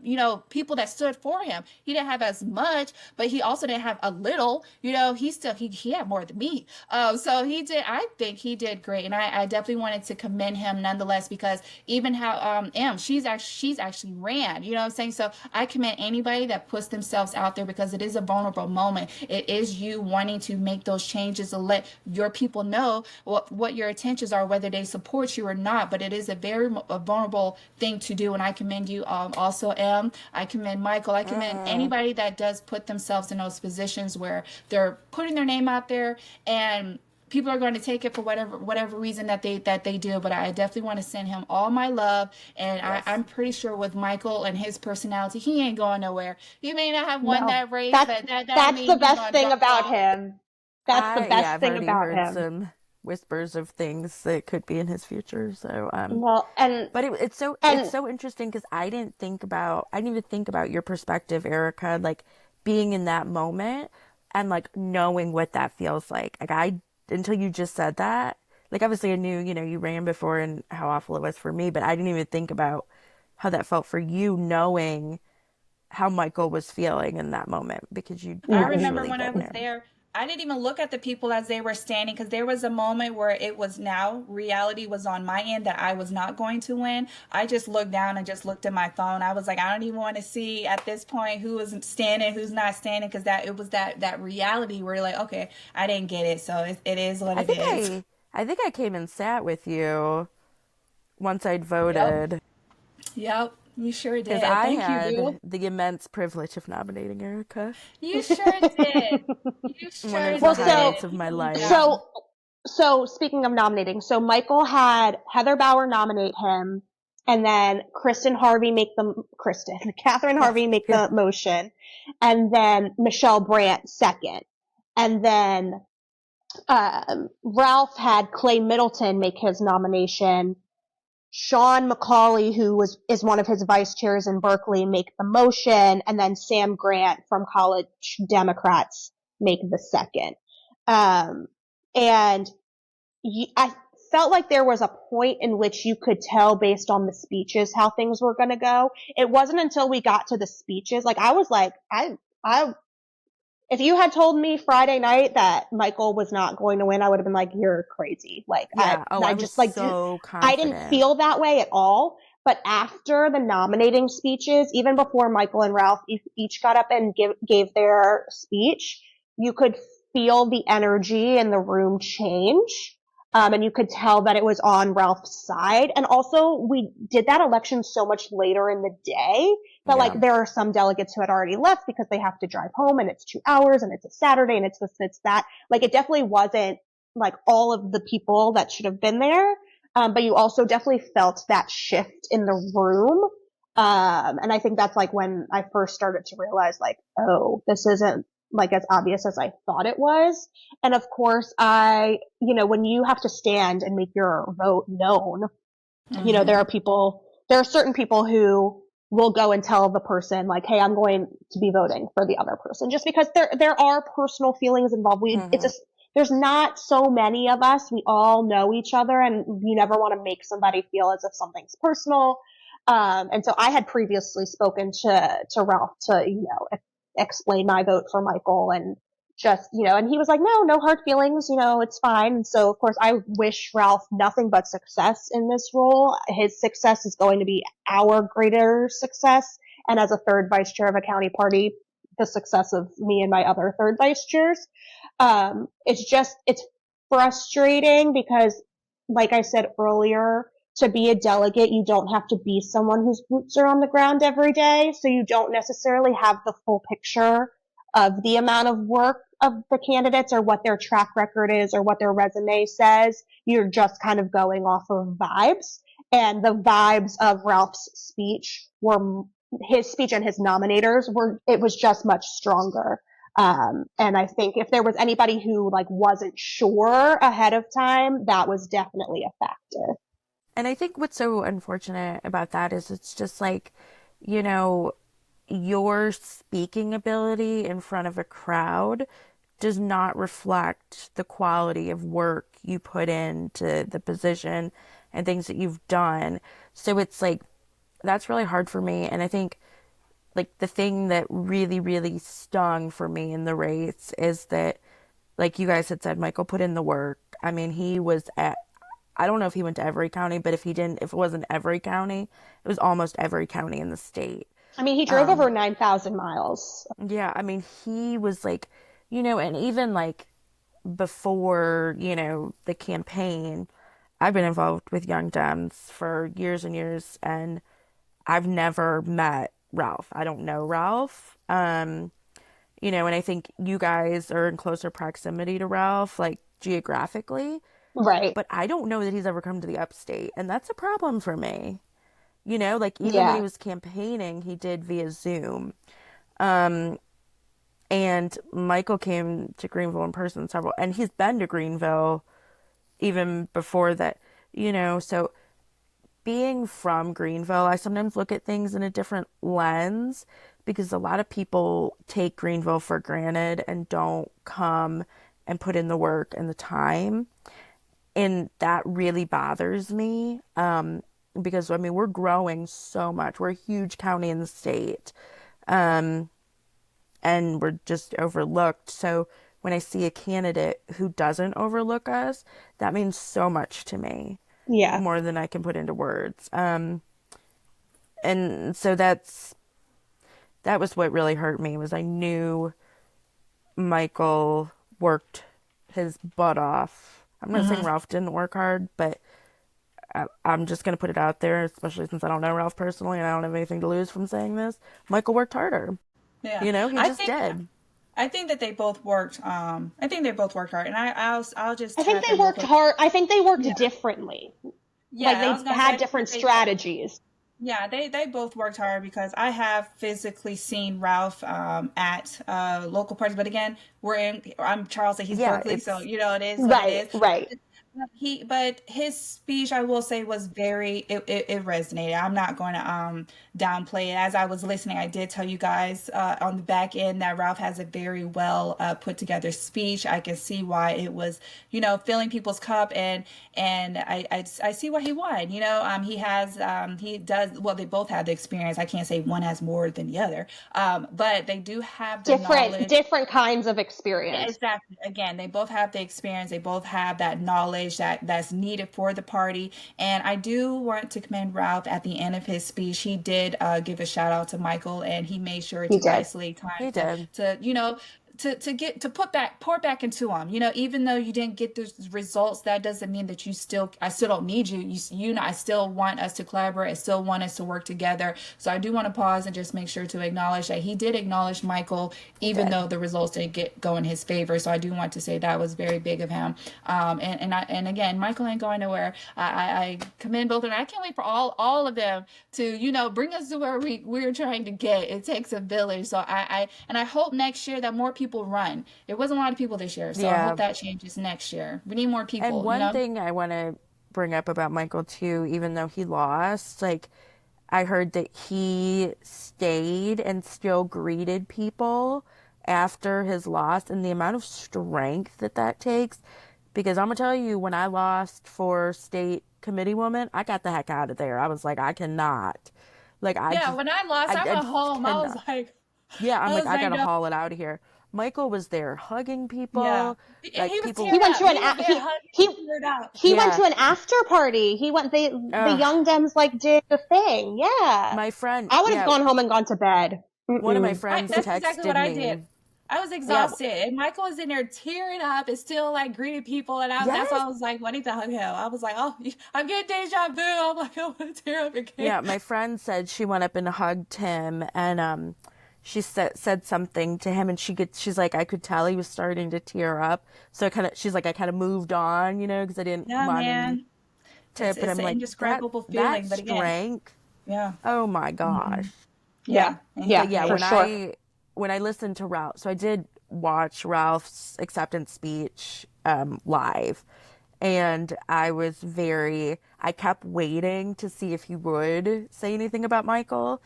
people that stood for him. He didn't have as much, but he also didn't have a little. He had more than me. So I think he did great. And I definitely wanted to commend him nonetheless, because even how she's actually ran, you know what I'm saying? So I commend anybody that puts themselves out there, because it is a vulnerable moment. It is you wanting to make those changes to let your people know what your intentions are, whether they support you or not. But it is a vulnerable thing to do. And I commend you also, I commend Michael. I commend anybody that does put themselves in those positions where they're putting their name out there, and people are going to take it for whatever reason that they do. But I definitely want to send him all my love, and Yes. I'm pretty sure with Michael and his personality, he ain't going nowhere. He may not have won No, that race, that's but that don't that's the mean he's best going to thing drop about off. him. That's the best I've thing already about heard him. some whispers of things that could be in his future. So Well, but it's and so interesting because I didn't even think about your perspective, Erica, like being in that moment and like knowing what that feels like. Like I until you just said that, like obviously I knew, you ran before and how awful it was for me, but I didn't even think about how that felt for you knowing how Michael was feeling in that moment because you'd I mhm. remember actually when I been was there. there, I didn't even look at the people as they were standing, because there was a moment where it was now reality was on my end that I was not going to win. I just looked down and just looked at my phone. I was like, I don't even want to see at this point who is standing, who's not standing, because it was that reality where you're like, okay, I didn't get it, so it is what I it think is. I think I came and sat with you once I'd Yep. voted. Yep. You sure Because did. I Thank you, had Boo. the immense privilege of nominating Erica. You sure did. You One sure of the Well, did. highlights of my Hold me life. down. so speaking of nominating, so Michael had Heather Bauer nominate him, and then Catherine Yeah, Harvey make yeah. the motion, and then Michelle Brandt second, and then Ralph had Clay Middleton make his nomination. Sean McCauley, who is one of his vice chairs in Berkeley, make the motion, and then Sam Grant from College Democrats make the second. And I felt like there was a point in which you could tell based on the speeches how things were going to go. It wasn't until we got to the speeches, like I was like, if you had told me Friday night that Michael was not going to win, I would have been like, you're crazy. Like, Yeah. Oh, I I was just like, so I didn't confident. feel that way at all. But after the nominating speeches, even before Michael and Ralph each got up and gave their speech, you could feel the energy in the room change. And you could tell that it was on Ralph's side. And also, we did that election so much later in the day that Yeah. like there are some delegates who had already left because they have to drive home and it's 2 hours and it's a Saturday and it's this, it's that. Like it definitely wasn't like all of the people that should have been there. But you also definitely felt that shift in the room. And I think that's like when I first started to realize like, oh, this isn't like as obvious as I thought it was. And of course, when you have to stand and make your vote known, Mm-hmm. there are certain people who will go and tell the person like, hey, I'm going to be voting for the other person just because there are personal feelings involved. Hmm. There's not so many of us. We all know each other and you never want to make somebody feel as if something's personal. And so I had previously spoken to Ralph to, explain my vote for Michael and just, and he was like, no hard feelings, it's fine. And so, of course, I wish Ralph nothing but success in this role. His success is going to be our greater success. And as a third vice chair of a county party, the success of me and my other third vice chairs. It's frustrating because, like I said earlier, to be a delegate, you don't have to be someone whose boots are on the ground every day. So you don't necessarily have the full picture of the amount of work of the candidates or what their track record is or what their resume says. You're just kind of going off of vibes. And the vibes of Ralph's speech his speech and his nominators it was just much stronger. And I think if there was anybody who like wasn't sure ahead of time, that was definitely a factor. And I think what's so unfortunate about that is it's just like, you know, your speaking ability in front of a crowd does not reflect the quality of work you put into the position and things that you've done. So it's like, that's really hard for me. And I think like the thing that really, really stung for me in the race is that, like you guys had said, Michael put in the work. I mean, he was at, I don't know if he went to every county, but if it wasn't every county, it was almost every county in the state. I mean, he drove Um, over 9,000 miles. yeah, I mean, he was like, and even like before, the campaign, I've been involved with Young Dems for years and years, and I've never met Ralph. I don't know Ralph. And I think you guys are in closer proximity to Ralph, like geographically, Right. but I don't know that he's ever come to the upstate, and that's a problem for me. Like even when he Yeah. was campaigning, he did via Zoom. Um, and Michael came to Greenville in person several, and he's been to Greenville even before that, so being from Greenville, I sometimes look at things in a different lens because a lot of people take Greenville for granted and don't come and put in the work and the time. And that really bothers me because, I mean, we're growing so much. We're a huge county in the state and we're just overlooked. So when I see a candidate who doesn't overlook us, that means so much to me, Yeah. more than I can put into words. And so that was what really hurt me was I knew Michael worked his butt off. I'm not saying Mm-hmm. Ralph didn't work hard, but I'm just gonna put it out there, especially since I don't know Ralph personally and I don't have anything to lose from saying this. Michael worked harder. Yeah, He I just think did. I think that they both worked. I think they both worked hard, and I'll just I think tap they in real worked quick. hard. I think they worked Yeah, differently. Like yeah. I was they gonna say had I think different that they both. strategies. Yeah, they both worked hard because I have physically seen Ralph at local parties. But again, I'm Charleston, he's Yeah, Berkeley, so it's it is what it Right, is. right. But his speech, I will say, was it resonated. I'm not going to downplay it. As I was listening, I did tell you guys on the back end that Ralph has a very well put together speech. I can see why it was, filling people's cup, and I see why he won. He does well. They both have the experience. I can't say one has more than the other, but they do have the knowledge. Different kinds of Yeah, experience. exactly. Again, they both have the experience. They both have that knowledge that's needed for the party. And I do want to commend Ralph at the end of his speech. He did give a shout out to Michael, and he made sure He to did. isolate time he did. to pour back into him. Even though you didn't get the results, that doesn't mean that I still don't need you. I still want us to collaborate. I still want us to work together. So I do want to pause and just make sure to acknowledge that he did acknowledge Michael, He even did. though the results didn't go in his favor. So I do want to say that was very big of him. And again, Michael ain't going nowhere. I commend both of them. I can't wait for all of them to bring us to where we're trying to get. It takes a village. So I hope next year that more people run. There wasn't a lot of people this year, so I Yeah. hope that changes next year. We need more And people. one thing I want to bring up about Michael too, even though he lost, like I heard that he stayed and still greeted people after his loss, and the amount of strength that takes. Because I'm gonna tell you, when I lost for state committee woman, I got the heck out of there. I was like, I cannot. Like Yeah, when I lost, I I went just home. I was cannot. like, Yeah, I'm I like, was I like, gotta no. haul it out of here. Michael was there hugging Yeah, people, and like he was He people. teared went up. to an He was there hugging he and teared up. he went Yeah, to an after party. He went the uh, young Dems like did the thing. Yeah. my friend, I would have yeah, gone home and gone to bed. one of my Mm-mm. friends That's exactly texted what I did. me. I was Yeah, exhausted, and Michael was in there tearing up and still like greeting people, and that's why yes, I was like wanting to hug him. I was like, oh, I'm getting deja vu. I'm like, I want to tear up again. yeah. My friend said she went up and hugged him, and she said something to him, and she's like, I could tell he was starting to tear up. So she's like, I kind of moved on, because I didn't Yeah, want him man. to. But It's I'm an like, indescribable that feeling, but again, strength. yeah. Oh my Hmm. gosh. Yeah. Yeah, and he Yeah, But yeah, for made sure. when I listened to Ralph, so I did watch Ralph's acceptance speech live, and I kept waiting to see if he would say anything about Michael,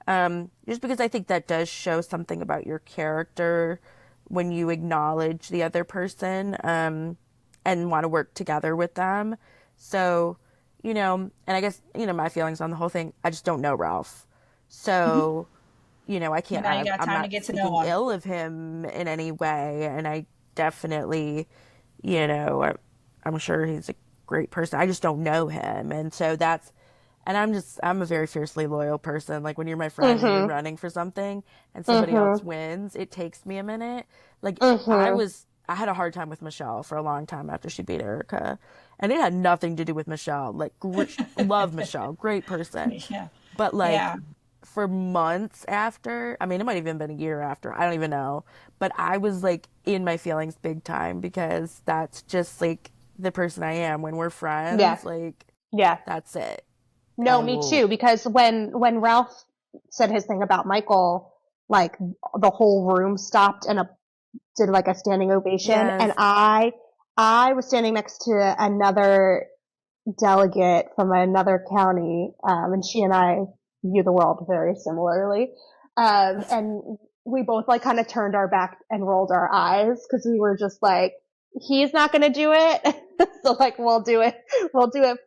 just because I think that does show something about your character when you acknowledge the other person, and want to work together with them. So, and I guess, my feelings on the whole thing, I just don't know Ralph. hmm So, I And can't, now you got I'm time to not get to know speaking him. ill of him in any way. And I definitely, I'm sure he's a great person. I just don't know him. And so I'm a very fiercely loyal person. Like when you're my friend and you're Mhm. running for something and somebody else Mhm. wins, it takes me a minute. Like Mhm. I had a hard time with Michelle for a long time after she beat Erica. And it had nothing to do with Michelle. Like, love Michelle, great person. Yeah, But like yeah. for months after, I mean, it might have even been a year after, I don't even know. But I was like in my feelings big time because that's just like the person I am. When we're Yeah. friends, like, Yeah. that's it. No, I me will, too. Because when Ralph said his thing about Michael, like the whole room stopped and did like a standing ovation, and yes, I was standing next to another delegate from another county, and she and I view the world very similarly, and we both like kind of turned our back and rolled our eyes because we were just like, he's not gonna do it, so like we'll do it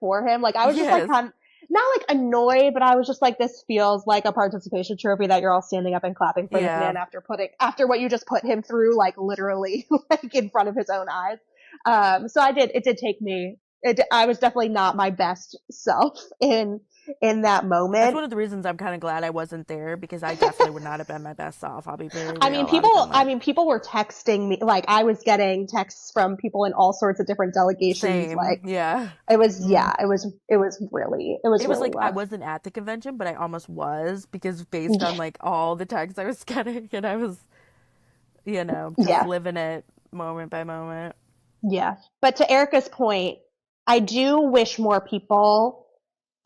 for him. Like I was just like yes, kind of not like annoyed, but I was just like, this feels like a participation trophy that you're all standing up and clapping for this yeah. man after what you just put him through, like literally like in front of his own eyes. So it did take me I was definitely not my best self in that moment. That's one of the reasons I'm kind of glad I wasn't there, because I definitely would not have been my best self. I'll be very real. People were texting me, like I was getting texts from people in all sorts of different delegations. Same. Like yeah. It was really like rough. I wasn't at the convention, but I almost was, because based on like all the texts I was getting, and I was, just living it moment by moment. Yeah. But to Erica's point, I do wish more people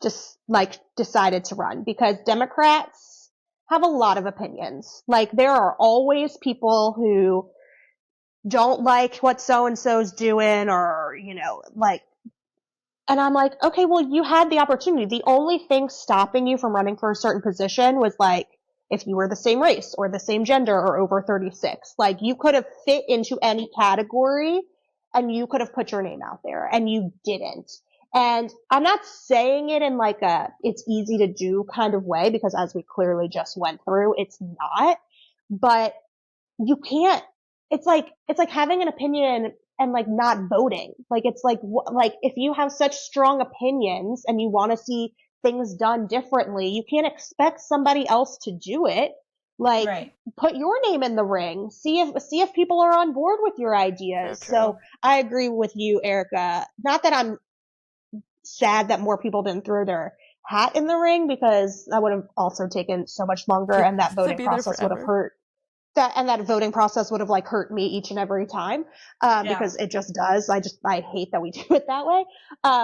just like decided to run, because Democrats have a lot of opinions. Like there are always people who don't like what so-and-so's doing, or, and I'm like, okay, well, you had the opportunity. The only thing stopping you from running for a certain position was like, if you were the same race or the same gender or over 36, like you could have fit into any category and you could have put your name out there, and you didn't. And I'm not saying it in like it's easy to do kind of way, because as we clearly just went through, it's not, but you can't, it's like having an opinion and like not voting. Like it's like if you have such strong opinions and you want to see things done differently, you can't expect somebody else to do it. Like Right. Put your name in the ring. See if people are on board with your ideas. So I agree with you, Erica. Not that I'm sad that more people didn't throw their hat in the ring, because that would have also taken so much longer, and that voting process would have hurt. That voting process would have like hurt me each and every time, because it just does. I hate that we do it that way.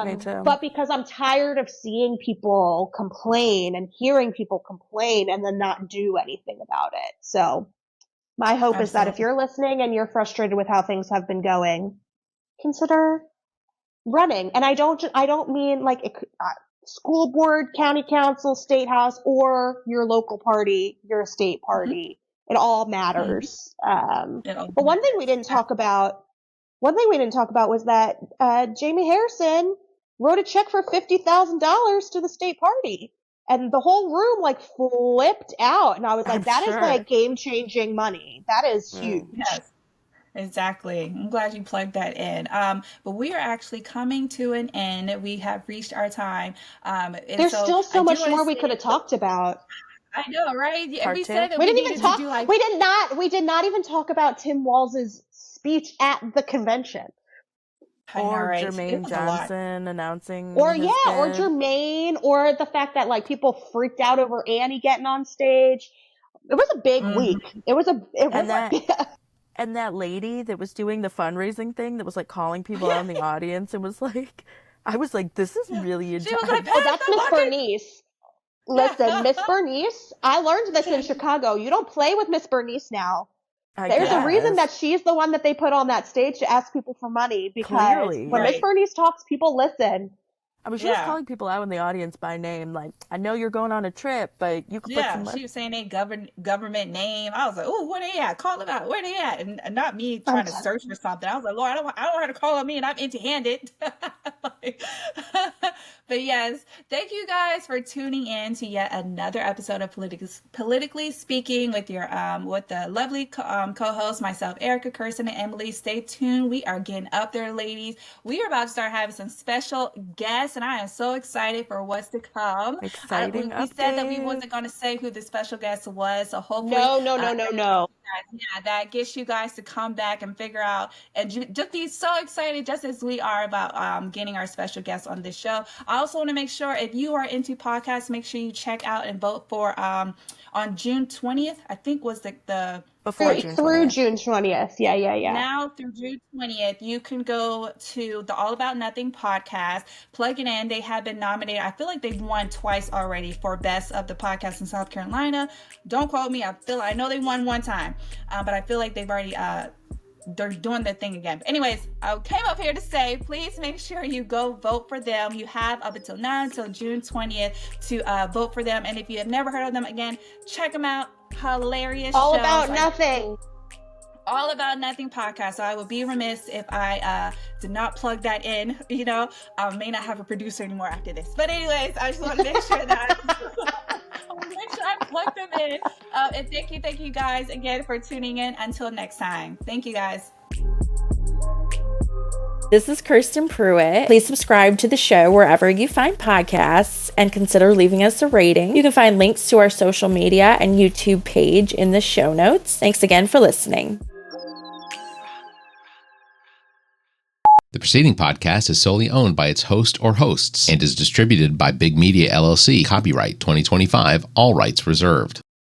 Me too. But because I'm tired of seeing people complain and hearing people complain and then not do anything about it. So my hope is that if you're listening and you're frustrated with how things have been going, consider running. And I don't mean like school board, county council, state house, or your local party, your state party. Mm-hmm. It all matters. But one thing we didn't talk about was that Jamie Harrison wrote a check for $50,000 to the state party, and the whole room like flipped out. And I was like, that is like game-changing money. That is huge. Yes. Exactly. I'm glad you plugged that in. But we are actually coming to an end. We have reached our time. There's still so much more we could have talked about. I know, right? We said that we didn't even talk. We did not even talk about Tim Walz's speech at the convention. Or Jermaine Johnson announcing. Or Jermaine, or the fact that like people freaked out over Annie getting on stage. It was a big week. And that lady that was doing the fundraising thing, that was like calling people out in the audience, and was like, I was like, this is really intense. That's Miss Bernice. Listen, Miss Bernice, I learned this in Chicago. You don't play with Miss Bernice now. There's a reason that she's the one that they put on that stage to ask people for money, because when Miss Bernice talks, people listen. I mean, she was calling people out in the audience by name, like, I know you're going on a trip, but you could put some money. She was saying a government name. I was like, oh, where they at? Call them out. Where they at? And not me trying to search for something. I was like, Lord, I don't want her to call on me, and I'm empty-handed. But yes, thank you guys for tuning in to yet another episode of Politically Speaking with your with the lovely co-hosts, myself, Erica, Kirsten, and Emily. Stay tuned. We are getting up there, ladies. We are about to start having some special guests, and I am so excited for what's to come. Exciting we said that we wasn't going to say who the special guest was, so hopefully no. Yeah, that gets you guys to come back and figure out and just be so excited, just as we are about getting our special guests on this show. I also want to make sure, if you are into podcasts, make sure you check out and vote for on June 20th. I think was the before through June 20th. Yeah. Now through June 20th, you can go to the All About Nothing podcast, plug it in. They have been nominated. I feel like they've won twice already for Best of the Podcast in South Carolina. Don't quote me. I know they won one time, but I feel like they've already they're doing their thing again. But anyways, I came up here to say, please make sure you go vote for them. You have up until June 20th to vote for them. And if you have never heard of them, again, check them out. Hilarious All shows. About Nothing. All About Nothing podcast. So I would be remiss if I did not plug that in. I may not have a producer anymore after this. But anyways, I just want to make sure that I plug them in. And thank you guys again for tuning in. Until next time. Thank you guys. This is Kirsten Pruitt. Please subscribe to the show wherever you find podcasts and consider leaving us a rating. You can find links to our social media and YouTube page in the show notes. Thanks again for listening. The preceding podcast is solely owned by its host or hosts and is distributed by Big Media LLC. Copyright 2025, all rights reserved.